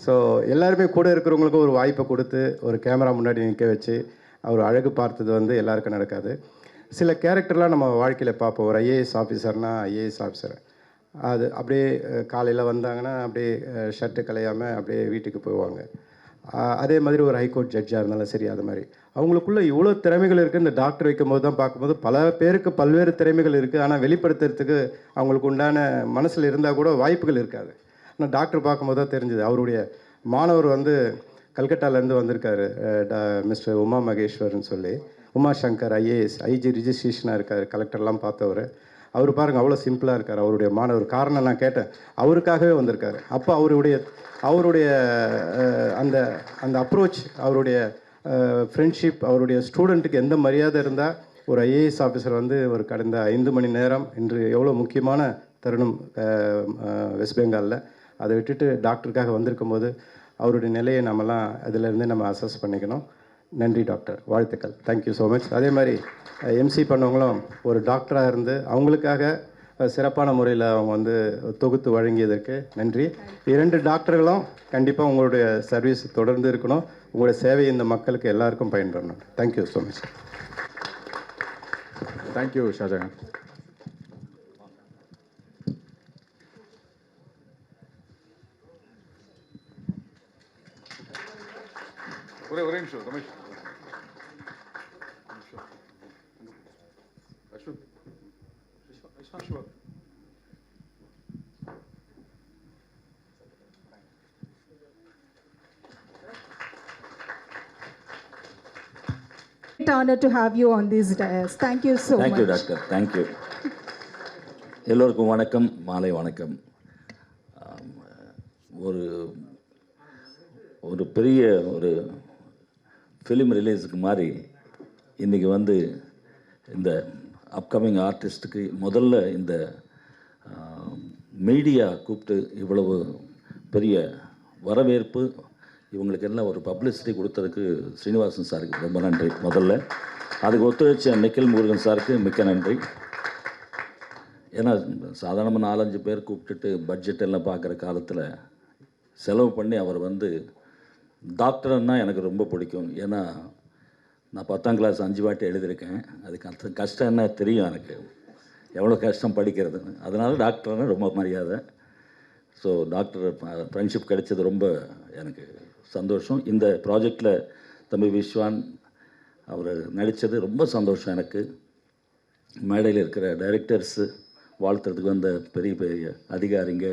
Speaker 16: ஸோ எல்லாருமே கூட இருக்கிறவங்களுக்கும் ஒரு வாய்ப்பை கொடுத்து ஒரு கேமரா முன்னாடி நிற்க வச்சு அவர் அழகு பார்த்தது வந்து எல்லாருக்கும் நடக்காது. சில கேரக்டர்லாம் நம்ம வாழ்க்கையில் பார்ப்போம். ஒரு ஐஏஎஸ் ஆஃபீஸர்னால் ஐஏஎஸ் ஆஃபீஸர் அது அப்படியே காலையில் வந்தாங்கன்னா அப்படியே ஷர்ட்டு கலையாமல் அப்படியே வீட்டுக்கு போவாங்க. அதே மாதிரி ஒரு ஹைகோர்ட் ஜட்ஜாக இருந்தாலும் சரி, அது மாதிரி அவங்களுக்குள்ள இவ்வளோ திறமைகள் இருக்குது. இந்த டாக்டர் வைக்கும்போது தான் பார்க்கும்போது பல பேருக்கு பல்வேறு திறமைகள் இருக்குது. ஆனால் வெளிப்படுத்துறதுக்கு அவங்களுக்கு உண்டான மனசில் இருந்தால் கூட வாய்ப்புகள் இருக்காது. ஆனால் டாக்டர் பார்க்கும்போது தான் தெரிஞ்சுது. அவருடைய மாணவர் வந்து கல்கட்டாலேருந்து வந்திருக்காரு, மிஸ்டர் உமா மகேஸ்வர்னு சொல்லி, உமாசங்கர் ஐஏஎஸ் ஐஜி ரிஜிஸ்ட்ரேஷனாக இருக்கார், கலெக்டர்லாம் பார்த்தவர். அவர் பாருங்கள் அவ்வளோ சிம்பிளாக இருக்கார். அவருடைய மாணவர் காரணம் நான் கேட்டேன், அவருக்காகவே வந்திருக்காரு. அப்போ அவருடைய அந்த அந்த அப்ரோச், அவருடைய ஃப்ரெண்ட்ஷிப், அவருடைய ஸ்டூடெண்ட்டுக்கு எந்த மரியாதை இருந்தால் ஒரு ஐஏஎஸ் ஆஃபீஸர் வந்து ஒரு கடந்த 5 மணி நேரம் இன்று எவ்வளோ முக்கியமான தருணம் வெஸ்ட் பெங்காலில், அதை விட்டுட்டு டாக்டருக்காக வந்திருக்கும் போது அவருடைய நிலையை நம்மலாம் அதிலேருந்தே நம்ம அசஸ் பண்ணிக்கணும். நன்றி டாக்டர், வாழ்த்துக்கள். Thank you so much. அதே மாதிரி எம்சி பண்ணவங்களும் ஒரு டாக்டராக இருந்து அவங்களுக்காக சிறப்பான முறையில் அவங்க வந்து தொகுத்து வழங்கியதற்கு நன்றி. 2 டாக்டர்களும் கண்டிப்பாக உங்களுடைய சர்வீஸ் தொடர்ந்து இருக்கணும். உங்களுடைய சேவை இந்த மக்களுக்கு எல்லாருக்கும் பயன்படணும். Thank you so much.
Speaker 2: Thank you Shahjahan. ஒரே நிமிஷம் Ramesh.
Speaker 1: Great honor to have you on this dais. Thank you so much.
Speaker 17: Thank you doctor, thank you. எல்லோருக்கும் வணக்கம், மாலை வணக்கம். ஒரு பெரிய ஒரு ஃபிலிம் ரிலீஸுக்கு மாதிரி இன்றைக்கி வந்து இந்த அப்கமிங் ஆர்டிஸ்ட்டுக்கு முதல்ல இந்த மீடியா கூப்பிட்டு இவ்வளவு பெரிய வரவேற்பு, இவங்களுக்கு எல்லாம் ஒரு பப்ளிசிட்டி கொடுத்ததுக்கு ஸ்ரீனிவாசன் சாருக்கு ரொம்ப நன்றி. முதல்ல அதுக்கு ஒத்துழைச்ச நிக்கில் முருகன் சாருக்கு மிக்க நன்றி. ஏன்னா சாதாரணமாக 4-5 பேர் கூப்பிட்டுட்டு பட்ஜெட் எல்லாம் பார்க்குற காலத்தில் செலவு பண்ணி அவர் வந்து டாக்டர்னா எனக்கு ரொம்ப பிடிக்கும். ஏன்னா நான் 10ஆம் கிளாஸ் 5 வாட்டி எழுதியிருக்கேன். அதுக்கு கஷ்டம் என்ன தெரியும் எனக்கு, எவ்வளோ கஷ்டம் படிக்கிறதுன்னு. அதனால டாக்டர்னா ரொம்ப மரியாதை. ஸோ டாக்டர் ஃப்ரெண்ட்ஷிப் கிடைச்சது ரொம்ப எனக்கு சந்தோஷம். இந்த ப்ராஜெக்டில் தம்பி விஸ்வான் அவர் நடித்தது ரொம்ப சந்தோஷம் எனக்கு. மேடையில் இருக்கிற டைரக்டர்ஸு, வாழ்த்துறதுக்கு வந்த பெரிய பெரிய அதிகாரிங்க,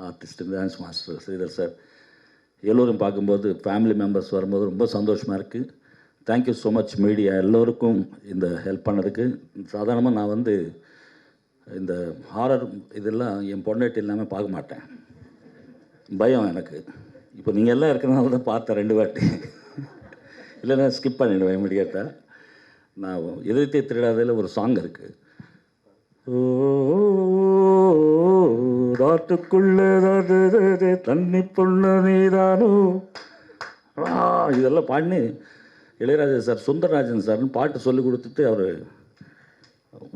Speaker 17: artist, dance master Sridhar sir, எல்லோரும் பார்க்கும்போது ஃபேமிலி மெம்பர்ஸ் வரும்போது ரொம்ப சந்தோஷமாக இருக்குது. தேங்க்யூ ஸோ மச் மீடியா எல்லோருக்கும் இந்த ஹெல்ப் பண்ணதுக்கு. சாதாரணமாக நான் வந்து இந்த ஹாரர் இதெல்லாம் என் பொண்டாட்டி இல்லாமல் பார்க்க மாட்டேன், பயம் எனக்கு. இப்போ நீங்கள் எல்லாம் இருக்கிறனால தான் பார்த்தேன் 2 வாட்டி, இல்லைன்னா ஸ்கிப் பண்ணிவிடுவேன் இமீடியட்டாக. நான் எதிர்த்தே திருடாதையில் ஒரு சாங் இருக்குது, ராட்டுக்குள்ளே தண்ணி புள்ள நீதானோ, இதெல்லாம் பாடினு இளையராஜா சார், சுந்தரராஜன் சார்னு பாட்டு சொல்லி கொடுத்துட்டு அவர்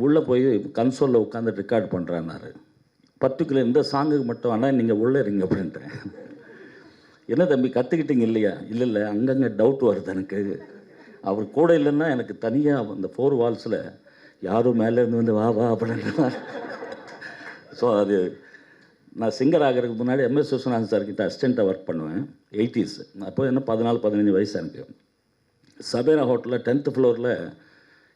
Speaker 17: உள்ளே போய் கன்சோலில் உட்காந்து ரெக்கார்ட் பண்ணுறான்னாரு. பர்டிகுலர் இந்த சாங்குக்கு மட்டும் ஆனால் நீங்கள் உள்ளே இருங்க அப்படின்ட்டேன். என்ன தம்பி கற்றுக்கிட்டீங்க இல்லையா? இல்லை அங்கங்கே டவுட் வருது எனக்கு. அவர் கூட இல்லைன்னா எனக்கு தனியாக அந்த 4 வால்ஸில் யாரும் மேலேருந்து வந்து வா வா அப்படின்ற. ஸோ அது நான் சிங்கர் ஆகிறதுக்கு முன்னாடி எம்எஸ் விஸ்வநாதன் சார்கிட்ட அசிஸ்டண்ட்டாக ஒர்க் பண்ணுவேன் 80s. அப்போ என்ன 14-15 வயசு எனக்கு. சபேரா ஹோட்டலில் 10th ஃப்ளோரில்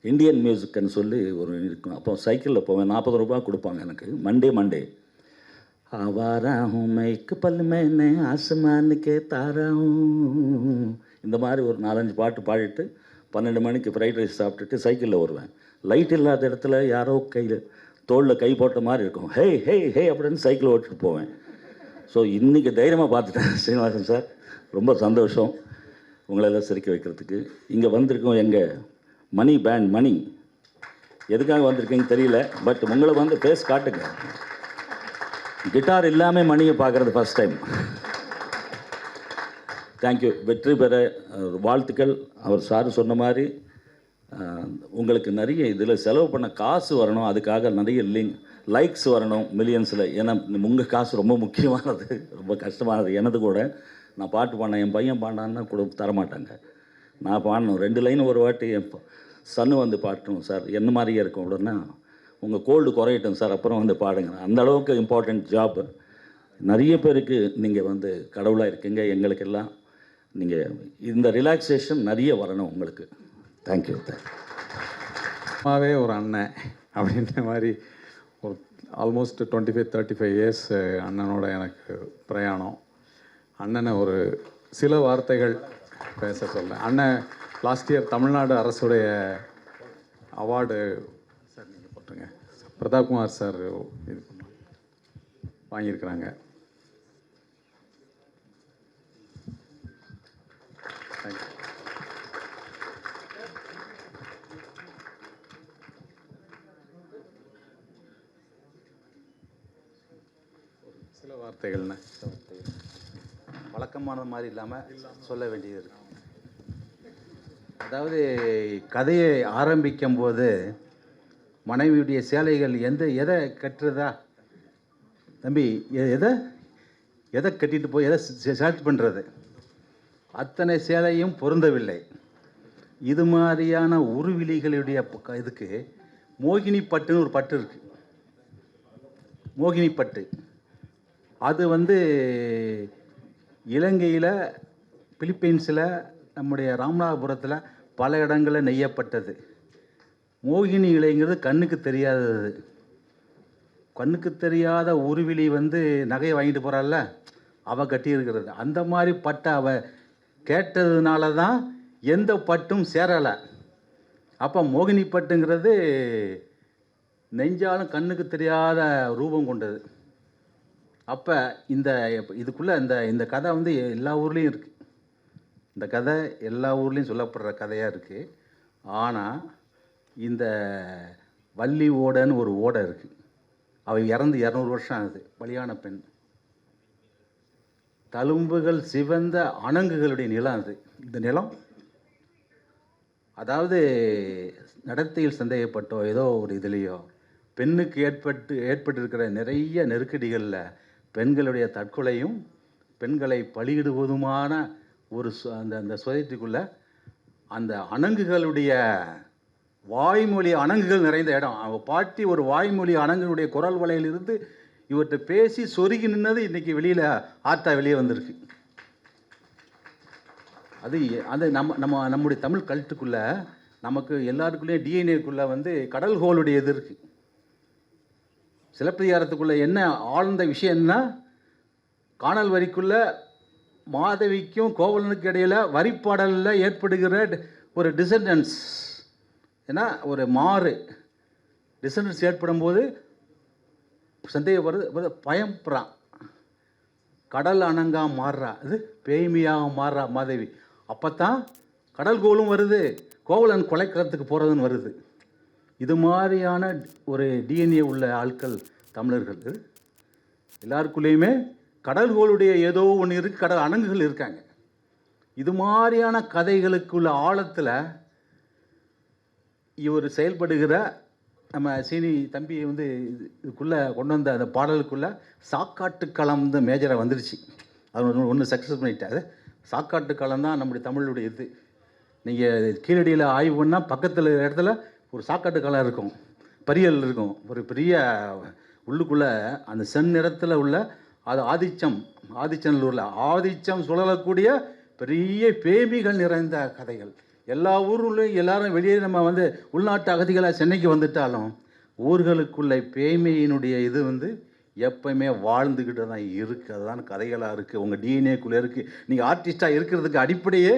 Speaker 17: இந்தியன் மியூசிக்னு சொல்லி ஒரு இருக்கும். அப்போ சைக்கிளில் போவேன், 40 ரூபா கொடுப்பாங்க எனக்கு மண்டே. ஆவாரா ஹூம் मैं एक पल मैंने आसमान के तारा हूँ. இந்த மாதிரி ஒரு 4-5 பாட்டு பாடிட்டு 12 மணிக்கு ஃப்ரைட் ரைஸ் சாப்பிட்டுட்டு சைக்கிளில் வருவேன். லைட் இல்லாத இடத்துல யாரோ கையில் தோளில் கை போட்ட மாதிரி இருக்கும். ஹே ஹே ஹே அப்படின்னு சைக்கிள் ஓட்டிட்டு போவேன். ஸோ இன்றைக்கி தைரியமாக பார்த்துட்டேன் ஸ்ரீனிவாசன் சார். ரொம்ப சந்தோஷம் உங்களெல்லாம் சிரிக்க வைக்கிறதுக்கு. இங்கே வந்திருக்கோம் எங்கள் மணி பேண்ட். மணி எதுக்காக வந்திருக்கீங்க தெரியல, பட் உங்களை வந்து ஃபேஸ் காட்டுங்க. கிட்டார் இல்லாமல் மணியை பார்க்குறது ஃபஸ்ட் டைம். தேங்க்யூ. வெற்றி பெற வாழ்த்துக்கள். அவர் சார் சொன்ன மாதிரி உங்களுக்கு நிறைய இதில் செலவு பண்ண காசு வரணும், அதுக்காக நிறைய லைக்ஸ் வரணும் மில்லியன்ஸில். ஏன்னா உங்கள் காசு ரொம்ப முக்கியமானது, ரொம்ப கஷ்டமானது. எனது கூட நான் பாட்டு பாடினேன், என் பையன் பாடினான்னா கூட தரமாட்டாங்க. நான் பாடணும் 2 லைன் ஒரு வாட்டி என் சன்னு வந்து பாட்டணும் சார், என்ன மாதிரியே இருக்கும் அப்படின்னா உங்கள் கோல்டு குறையட்டும் சார் அப்புறம் வந்து பாடுங்க. அந்த அளவுக்கு இம்பார்ட்டண்ட் ஜாப். நிறைய பேருக்கு நீங்கள் வந்து கடவுளாக இருக்கீங்க. எங்களுக்கெல்லாம் நீங்கள் இந்த ரிலாக்ஸேஷன் நிறைய வரணும் உங்களுக்கு. தேங்க்யூ.
Speaker 2: அம்மாவே ஒரு அண்ணன் அப்படின்ற மாதிரி ஒரு ஆல்மோஸ்ட் 25-35 இயர்ஸ் அண்ணனோட எனக்கு பிரயாணம். அண்ணனை ஒரு சில வார்த்தைகள் பேச சொல்கிறேன். அண்ணன் லாஸ்ட் இயர் தமிழ்நாடு அரசுடைய அவார்டு சார் நீங்கள் போட்டுருங்க, பிரதாப்குமார் சார் இது வாங்கியிருக்கிறாங்க. தேங்க்யூ. சில வார்த்தைகள்ண்ணே.
Speaker 18: வழக்கமானது மாதிரி இல்லாமல் சொல்ல வேண்டியது இருக்கு. அதாவது கதையை ஆரம்பிக்கும் போது மனைவியுடைய சேலைகள் எதை கட்டுறதா தம்பி, எதை கட்டிட்டு போய் எதை செலக்ட் பண்ணுறது, அத்தனை சேலையும் பொருந்தவில்லை. இது மாதிரியான உருவிலிகளுடைய இதுக்கு மோகினி பட்டுன்னு ஒரு பட்டு இருக்குது. மோகினி பட்டு அது வந்து இலங்கையில், பிலிப்பைன்ஸில், நம்முடைய ராமநாதபுரத்தில் பல இடங்களில் நெய்யப்பட்டது. மோகினி இலைங்கிறது கண்ணுக்கு தெரியாதது. கண்ணுக்கு தெரியாத உருவிலி வந்து நகையை வாங்கிட்டு போகிறாள்ல, அவள் கட்டியிருக்கிறது. அந்த மாதிரி பட்டை அவள் கேட்டதுனால தான் எந்த பட்டும் சேரலை. அப்போ மோகினி பட்டுங்கிறது நெஞ்சாலும் கண்ணுக்கு தெரியாத ரூபம் கொண்டது. அப்போ இதுக்குள்ளே இந்த கதை வந்து எல்லா ஊர்லேயும் இருக்குது. இந்த கதை எல்லா ஊர்லேயும் சொல்லப்படுற கதையாக இருக்குது. ஆனால் இந்த வள்ளி ஓடைன்னு ஒரு ஓடை இருக்குது. அவள் இறந்து 200 வருஷம் ஆகுது. பலியான பெண். தழும்புகள் சிவந்த அணங்குகளுடைய நிலம் அது. இந்த நிலம் அதாவது நடத்தையில் சந்தேகப்பட்டோ ஏதோ ஒரு இதுலேயோ பெண்ணுக்கு ஏற்பட்டிருக்கிற நிறைய நெருக்கடிகளில் பெண்களுடைய தற்கொலையும் பெண்களை பலியிடுவதுமான ஒரு அந்த சொசைட்டிக்குள்ளே அந்த அணங்குகளுடைய வாய்மொழி அணங்குகள் நிறைந்த இடம். அவள் பாட்டி ஒரு வாய்மொழி அணங்குகளுடைய குரல் வலையிலிருந்து இவர்கிட்ட பேசி சொருகி நின்னது இன்றைக்கி வெளியில் வெளியே வந்திருக்கு. அது நம்முடைய தமிழ் கல்ட்டுக்குள்ளே நமக்கு எல்லாருக்குள்ளேயும் டிஎன்ஏக்குள்ளே வந்து கடல் ஹோலுடைய இது இருக்குது. சிலப்பதிகாரத்துக்குள்ளே என்ன ஆழ்ந்த விஷயம்னா, காணல் வரிக்குள்ளே மாதவிக்கும் கோவலனுக்கு இடையில் வரிப்பாடலில் ஏற்படுகிற ஒரு டிசண்டன்ஸ், ஏன்னா ஒரு டிசண்டன்ஸ் ஏற்படும் போது சந்தேகப்படுறது, பயப்படுறான். கடல் அணங்கா மாறுறா, இது பேய்மையாக மாறுறா மாதவி. அப்போ தான் கடல் கோலும் வருது, கோவலன் கொலைக்கிறதுக்கு போகிறதுன்னு வருது. இது மாதிரியான ஒரு டிஎன்ஏ உள்ள ஆட்கள் தமிழர்கள். எல்லாருக்குள்ளேயுமே கடல்களுடைய ஏதோ ஒன்று இருக்குது, கடல் அணங்குகள் இருக்காங்க. இது மாதிரியான கதைகளுக்குள்ள ஆழத்தில் இவர் செயல்படுகிற நம்ம சீனி தம்பி வந்து இதுக்குள்ளே கொண்டு வந்த அந்த பாடலுக்குள்ளே சாக்காட்டு களம் வந்து மேஜராக வந்துடுச்சு. அது ஒன்று சக்ஸஸ் பண்ணிட்டாரு. சாக்காட்டு களம் தான் நம்முடைய தமிழுடைய இது. நீங்கள் கீழடியில் ஆய்வு பண்ணால் பக்கத்தில் இடத்துல ஒரு சாக்காட்டு களம் இருக்கும், பரியல் இருக்கும், ஒரு பெரிய உள்ளுக்குள்ளே அந்த செந்நிறத்தில் உள்ள அது ஆதிச்சநல்லூரில் ஆதிச்சம் சுழலக்கூடிய பெரிய பேமிகள் நிறைந்த கதைகள். எல்லா ஊர்லேயும் எல்லாரும் வெளியே நம்ம வந்து உள்நாட்டு அகதிகளாக சென்னைக்கு வந்துட்டாலும் ஊர்களுக்குள்ள பேய்மையினுடைய இது வந்து எப்பயுமே வாழ்ந்துக்கிட்டு தான் இருக்குது. அதுதான் கதைகளாக இருக்குது, உங்கள் டிஎன்ஏக்குள்ளே இருக்குது. நீங்கள் ஆர்டிஸ்ட்டாக இருக்கிறதுக்கு அடிப்படையே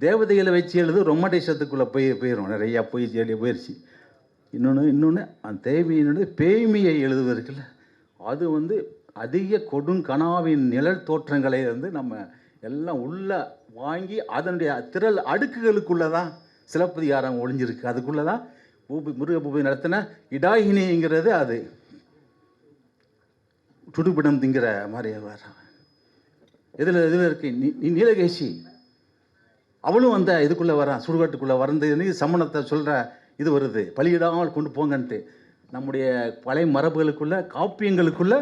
Speaker 18: தேவதைகளை வச்சு எழுது ரொமாட்டிசத்துக்குள்ளே போயிடும். நிறையா போயிடுச்சு. இன்னொன்று அந்த தேவையினது பேய்மையை எழுதுவதற்குல்ல, அது வந்து அதிக கொடுங்கனாவின் நிழல் தோற்றங்களை வந்து நம்ம எல்லாம் உள்ளே வாங்கி அதனுடைய திரள் அடுக்குகளுக்குள்ளே தான் சிலப்பதிகாரம் ஒளிஞ்சிருக்கு. அதுக்குள்ளே தான் முருகபூபதி நடத்தின இடாகினிங்கிறது அது துடுப்பிடம் திங்கிற மாதிரி வர இதில் இருக்குது. நீலகேசி அவளும் அந்த இதுக்குள்ளே வரான், சுடுகாட்டுக்குள்ளே வரந்துன்னு சமணத்தை சொல்கிற இது வருது, பலியிடாமல் கொண்டு போங்கன்ட்டு. நம்முடைய பழைய மரபுகளுக்குள்ள காப்பியங்களுக்குள்ள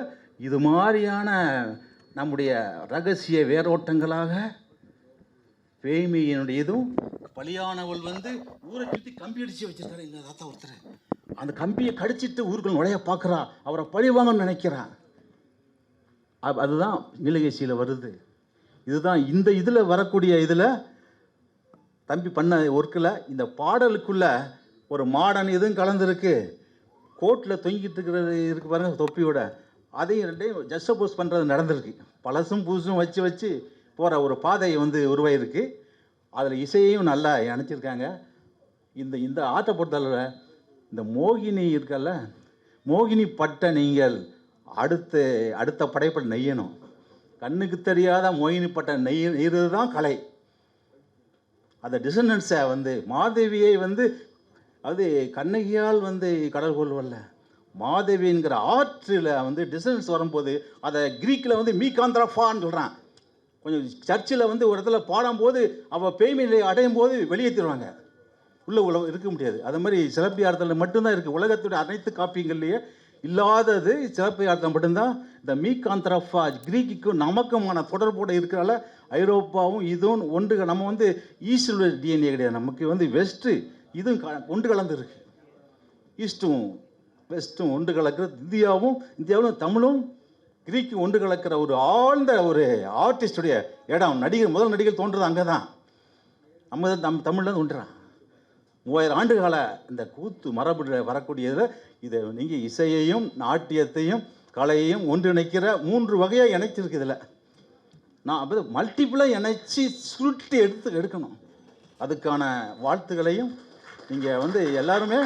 Speaker 18: இது மாதிரியான நம்முடைய ரகசிய வேரோட்டங்களாக பேய்மையினுடைய இதுவும் பலியானவள் வந்து ஊரை சுற்றி கம்பி அடித்து வச்சிருக்காரு எங்கள் தாத்தா ஒருத்தர். அந்த கம்பியை கடிச்சிட்டு ஊருக்குள் நுழைய பார்க்குறா, அவரை பழி வாங்கன்னு நினைக்கிறான். அதுதான் நீலகேசியில் வருது. இதுதான் இந்த இதில் வரக்கூடிய இதில் தம்பி பண்ண ஒர்க்கில் இந்த பாடலுக்குள்ளே ஒரு மாடர்ன் இதுவும் கலந்துருக்கு. கோட்டில் தொங்கிட்டு இருக்கிறது இருக்குது பாருங்கள் தொப்பியோட, அதையும் ரெண்டையும் ஜஸ்டபோஸ் பண்ணுறது நடந்திருக்கு. பழசும் புதுசும் வச்சு வச்சு போகிற ஒரு பாதை வந்து உருவாயிருக்கு. அதில் இசையையும் நல்லா அணைச்சிருக்காங்க. இந்த ஆட்டை பொறுத்தளவு இந்த மோகினி இருக்கல்ல, மோகினி பட்ட நீங்கள் அடுத்த படைப்பில் நெய்யணும். கண்ணுக்கு தெரியாத மோகினி பட்ட நெய்கிறது தான் கலை. அந்த டிசனன்ஸை வந்து மாதேவியை வந்து அது கண்ணகியால் வந்து கடல் கொள்வல்ல, மாதேவிங்கிற ஆற்றில் வந்து டிசனன்ஸ் வரும்போது அதை கிரீக்கில் வந்து மீகாந்திரஃபான்னு சொல்கிறான். கொஞ்சம் சர்ச்சில் வந்து ஒரு இடத்துல பாடும்போது அவள் பேய்மையை அடையும் போது வெளியேற்றிடுவாங்க, உள்ளே இருக்க முடியாது. அது மாதிரி சிலப்பியார்த்தத்தில் மட்டும்தான் இருக்குது. உலகத்துடைய அனைத்து காப்பியங்கள்லேயே இல்லாதது சிலப்பியார்த்தம் மட்டும்தான். இந்த மீகாந்திரஃபா கிரீக்குக்கும் நமக்குமான தொடர்போடு இருக்கிறனால ஐரோப்பாவும் இதுவும் ஒன்று. நம்ம வந்து ஈஸ்டில் டிஎன்ஏ கிடையாது, நமக்கு வந்து வெஸ்ட்டு இதுவும் ஒன்று கலந்து இருக்கு. ஈஸ்ட்டும் வெஸ்ட்டும் ஒன்று கலக்கிறது. இந்தியாவும் தமிழும் கிரீக்கும் ஒன்று கலக்கிற ஒரு ஆழ்ந்த ஒரு ஆர்டிஸ்டுடைய இடம். முதல் நடிகர் தோன்றுறது அங்கே தான். நம்ம தமிழில் தோன்றுறான். 3000 ஆண்டுகால இந்த கூத்து மரபு வரக்கூடியதில் இதை நீங்கள் இசையையும் நாட்டியத்தையும் கலையையும் ஒன்றிணைக்கிற 3 வகையாக இணைச்சிருக்கு. இதில் நான் அப்போ மல்டிப்புளாக இணைச்சி சுருட்டி எடுக்கணும். அதுக்கான வாழ்த்துக்களையும் நீங்கள் வந்து எல்லாருமே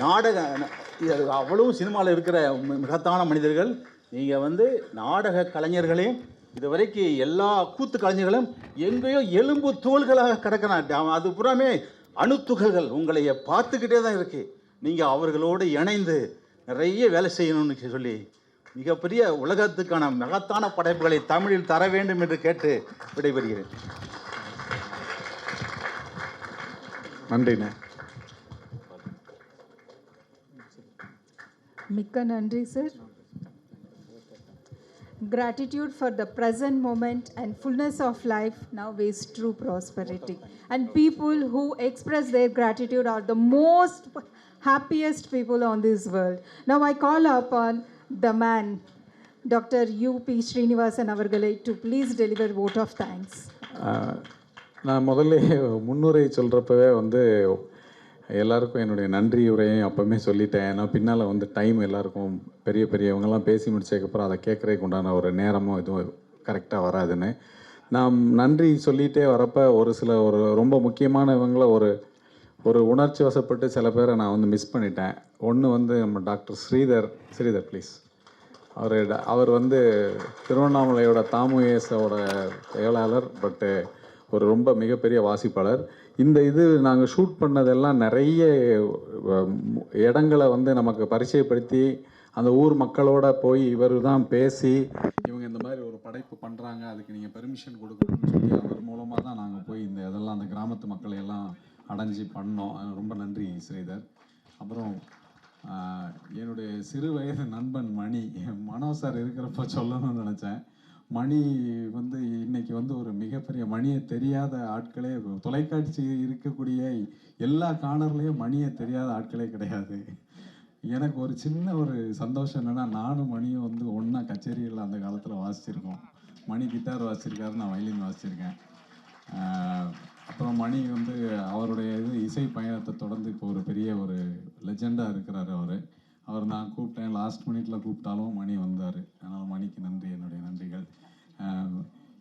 Speaker 18: நாடக அவ்வளவும் சினிமாவில் இருக்கிற மகத்தான மனிதர்கள். நீங்கள் வந்து நாடக கலைஞர்களையும் இதுவரைக்கும் எல்லா கூத்து கலைஞர்களும் எங்கேயோ எலும்பு தோள்களாக கிடக்கிறான். அது புறாமே அணுத்துகள்கள் உங்களை பார்த்துக்கிட்டே தான் இருக்குது. நீங்கள் அவர்களோடு இணைந்து நிறைய வேலை செய்யணும்னு சொல்லி மிகப்பெரிய உலகத்துக்கான மகத்தான படைப்புகளை தமிழில் தர வேண்டும் என்று கேட்டு விடைபெறுகிறேன்.
Speaker 2: நன்றிண்ணே.
Speaker 1: மிக்க நன்றி sir. Gratitude for the present moment and fullness of life now is true prosperity. And people who express their gratitude are the most happiest people on this world. Now I call upon the man, Dr. U.P. Srinivasan avargalai to please deliver vote of thanks.
Speaker 2: நான் முதல்ல முன்னுரை சொல்கிறப்பவே வந்து எல்லாருக்கும் என்னுடைய நன்றி உரையும் அப்போவுமே சொல்லிட்டேன். ஏன்னா பின்னால் வந்து டைம் எல்லாருக்கும் பெரியவங்கெல்லாம் பேசி முடிச்சதுக்கப்புறம் அதை கேட்குறதுக்கு உண்டான ஒரு நேரமும் இதுவும் கரெக்டாக வராதுன்னு நான் நன்றி சொல்லிகிட்டே வரப்போ ஒரு ரொம்ப முக்கியமானவங்கள ஒரு உணர்ச்சி வசப்பட்டு சில பேரை நான் வந்து மிஸ் பண்ணிட்டேன். ஒன்று வந்து நம்ம டாக்டர் ஸ்ரீதர் ப்ளீஸ். அவர் வந்து திருவண்ணாமலையோட தாமுயேஸோட செயலாளர், பட்டு ஒரு ரொம்ப மிகப்பெரிய வாசிப்பாளர். இது நாங்கள் ஷூட் பண்ணதெல்லாம் நிறைய இடங்களை வந்து நமக்கு பரிச்சயப்படுத்தி அந்த ஊர் மக்களோட போய் இவர் தான் பேசி இவங்க இந்த மாதிரி ஒரு படைப்பு பண்ணுறாங்க, அதுக்கு நீங்கள் பெர்மிஷன் கொடுக்கணும்னு சொல்லி அவர் மூலமாக தான் நாங்கள் போய் இதெல்லாம் அந்த கிராமத்து மக்களை எல்லாம் அடைஞ்சி பண்ணோம். ரொம்ப நன்றி ஸ்ரீதர். அப்புறம் என்னுடைய சிறு வயது நண்பன் மனோ சார் இருக்கிறப்ப சொல்லணும்னு நினச்சேன். மணி வந்து இன்னைக்கு வந்து ஒரு மிகப்பெரிய மணியை தெரியாத ஆட்களே, தொலைக்காட்சி இருக்கக்கூடிய எல்லா கார்னர்லேயும் மணியை தெரியாத ஆட்களே கிடையாது. எனக்கு ஒரு சின்ன ஒரு சந்தோஷம் என்னென்னா, நானும் மணியும் வந்து ஒன்றா கச்சேரியில் அந்த காலத்தில் வாசிச்சிருக்கோம். மணி கிட்டார் வாசிச்சிருக்காரு, நான் வயலின் வாசிச்சிருக்கேன். அப்புறம் மணி வந்து அவருடைய இசை பயணத்தை தொடர்ந்து இப்போ ஒரு பெரிய ஒரு லெஜெண்டாக இருக்கிறாரு அவர். அவர் நான் கூப்பிட்டேன், லாஸ்ட் மினிட்ல கூப்பிட்டாலும் மணி வந்தார். அதனால் மணிக்கு நன்றி, என்னுடைய நன்றிகள்.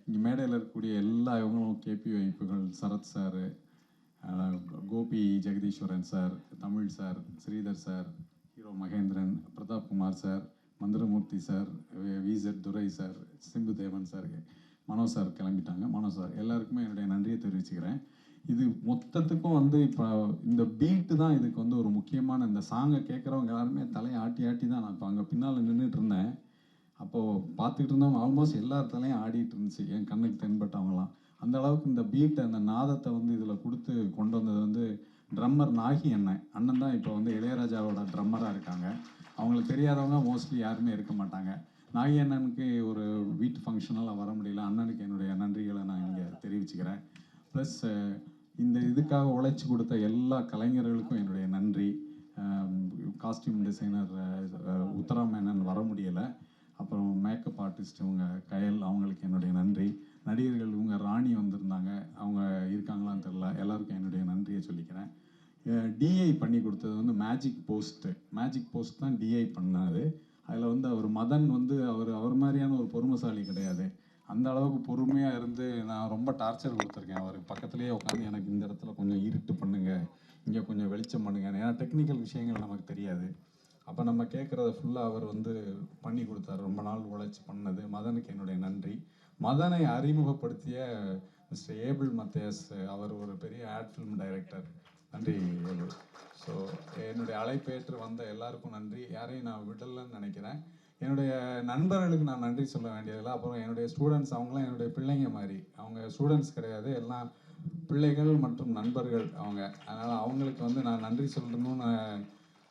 Speaker 2: இங்கே மேடையில் இருக்கக்கூடிய எல்லா இவங்களும் கேபி வைப்புகள், Sarath sir, Gopi Jagadeeswaran sir, Tamil sir, Sridhar sir, hero Mahendran, Prathap Kumar sir, Manthiramoorthy sir, விசெட் துரை சார், சிம்பு தேவன் சார், மனோ சார் கிளம்பிட்டாங்க. மனோ சார் எல்லாருக்குமே என்னுடைய நன்றியை தெரிவிச்சுக்கிறேன். இது மொத்தத்துக்கும் வந்து இப்போ இந்த பீட்டு தான் இதுக்கு வந்து ஒரு முக்கியமான, இந்த சாங்கை கேட்குறவங்க எல்லாருமே தலையை ஆட்டி ஆட்டி தான், நான் இப்போ அங்கே பின்னால் நின்றுட்டு இருந்தேன். அப்போது பார்த்துக்கிட்டு இருந்தவங்க ஆல்மோஸ்ட் எல்லார் தலையும் ஆடிட்டு இருந்துச்சு, என் கண்ணுக்கு தென்பட்டவங்களாம். அந்த அளவுக்கு இந்த பீட்டை, அந்த நாதத்தை வந்து இதில் கொடுத்து கொண்டு வந்தது வந்து ட்ரம்மர் நாகி அண்ணன் தான் இப்போ வந்து இளையராஜாவோட ட்ரம்மராக இருக்காங்க. அவங்களுக்கு தெரியாதவங்க மோஸ்ட்லி யாருமே இருக்க மாட்டாங்க. நாகி அண்ணனுக்கு ஒரு வீட்டு ஃபங்க்ஷனெல்லாம் வர முடியல, அண்ணனுக்கு என்னுடைய நன்றிகளை நான் இங்கே தெரிவிச்சுக்கிறேன். ப்ளஸ் இந்த இதுக்காக உழைச்சி கொடுத்த எல்லா கலைஞர்களுக்கும் என்னுடைய நன்றி. காஸ்டியூம் டிசைனர் உத்தரா மேனன் வர முடியலை, அப்புறம் மேக்கப் ஆர்டிஸ்ட் இவங்க கயல், அவங்களுக்கு என்னுடைய நன்றி. நடிகர்கள் இவங்க ராணி வந்திருந்தாங்க, அவங்க இருக்காங்களான்னு தெரில, எல்லாருக்கும் என்னுடைய நன்றியை சொல்லிக்கிறேன். டிஐ பண்ணி கொடுத்தது வந்து மேஜிக் போஸ்ட் தான் டிஐ பண்ணாது. அதில் வந்து அவர் மதன் வந்து அவர் மாதிரியான ஒரு பொறுமைசாலி கிடையாது. அந்த அளவுக்கு பொறுமையாக இருந்து நான் ரொம்ப டார்ச்சர் கொடுத்துருக்கேன். அவர் பக்கத்துலேயே உட்காந்து எனக்கு இந்த இடத்துல கொஞ்சம் இருட்டு பண்ணுங்கள், இங்கே கொஞ்சம் வெளிச்சம் பண்ணுங்க, ஏன்னா டெக்னிக்கல் விஷயங்கள் நமக்கு தெரியாது. அப்போ நம்ம கேட்குறத ஃபுல்லாக அவர் வந்து பண்ணி கொடுத்தாரு, ரொம்ப நாள் உழைச்சி பண்ணது. மதனுக்கு என்னுடைய நன்றி. மதனை அறிமுகப்படுத்திய மிஸ்டர் ஏபிள் மத்தேஸ், அவர் ஒரு பெரிய ஆட் ஃபிலிம் டைரக்டர். நன்றி ஏபிள். ஸோ என்னுடைய அழைப்பேற்று வந்த எல்லாருக்கும் நன்றி. யாரையும் நான் விடலைன்னு நினைக்கிறேன். என்னுடைய நண்பர்களுக்கு நான் நன்றி சொல்ல வேண்டியதில்லை. அப்புறம் என்னுடைய ஸ்டூடெண்ட்ஸ், அவங்களாம் என்னுடைய பிள்ளைங்க மாதிரி. அவங்க ஸ்டூடெண்ட்ஸ் கிடையாது, எல்லாம் பிள்ளைகள் மற்றும் நண்பர்கள் அவங்க. அதனால் அவங்களுக்கு வந்து நான் நன்றி சொல்லணும்னு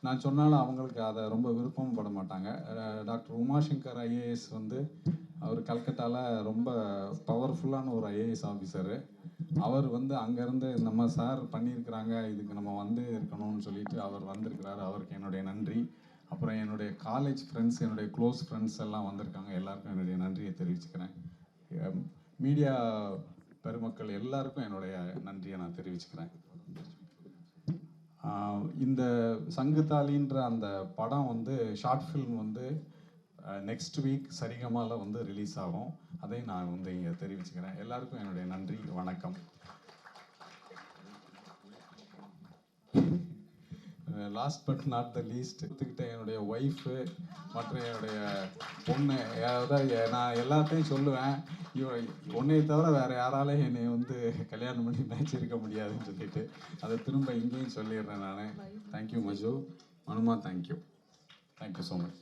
Speaker 2: நான் சொன்னாலும் அவங்களுக்கு அதை ரொம்ப விருப்பமும் பட மாட்டாங்க. டாக்டர் உமாசங்கர் ஐஏஎஸ் வந்து அவர் கல்கட்டாவில் ரொம்ப பவர்ஃபுல்லான ஒரு ஐஏஎஸ் ஆஃபீஸரு. அவர் வந்து அங்கேருந்து நம்ம சார் பண்ணியிருக்கிறாங்க, இதுக்கு நம்ம வந்து இருக்கணும்னு சொல்லிட்டு அவர் வந்திருக்கிறாரு. அவருக்கு என்னுடைய நன்றி. அப்புறம் என்னுடைய காலேஜ் ஃப்ரெண்ட்ஸ், என்னுடைய க்ளோஸ் ஃப்ரெண்ட்ஸ் எல்லாம் வந்திருக்காங்க, எல்லாருக்கும் என்னுடைய நன்றியை தெரிவிச்சுக்கிறேன். மீடியா பெருமக்கள் எல்லாருக்கும் என்னுடைய நன்றியை நான் தெரிவிச்சுக்கிறேன். இந்த சங்குதாலின்ற அந்த படம் வந்து ஷார்ட் ஃபில்ம் வந்து நெக்ஸ்ட் வீக் சரிகமால வந்து ரிலீஸ் ஆகும். அதை நான் வந்து இங்கே தெரிவிச்சுக்கிறேன். எல்லாருக்கும் என்னுடைய நன்றி, வணக்கம். Last but not the least, எடுத்துக்கிட்ட என்னுடைய ஒய்ஃபு மற்றும் என்னுடைய பொண்ணு, அதாவது நான் எல்லாத்தையும் சொல்லுவேன், உன்னையை தவிர வேறு யாராலையும் என்னை வந்து கல்யாணம் பண்ணி நினச்சிருக்க முடியாதுன்னு சொல்லிட்டு அதை திரும்ப இங்கேயும் சொல்லிடுறேன் நான். தேங்க்யூ மஜு, மனுமா, தேங்க்யூ ஸோ மச்.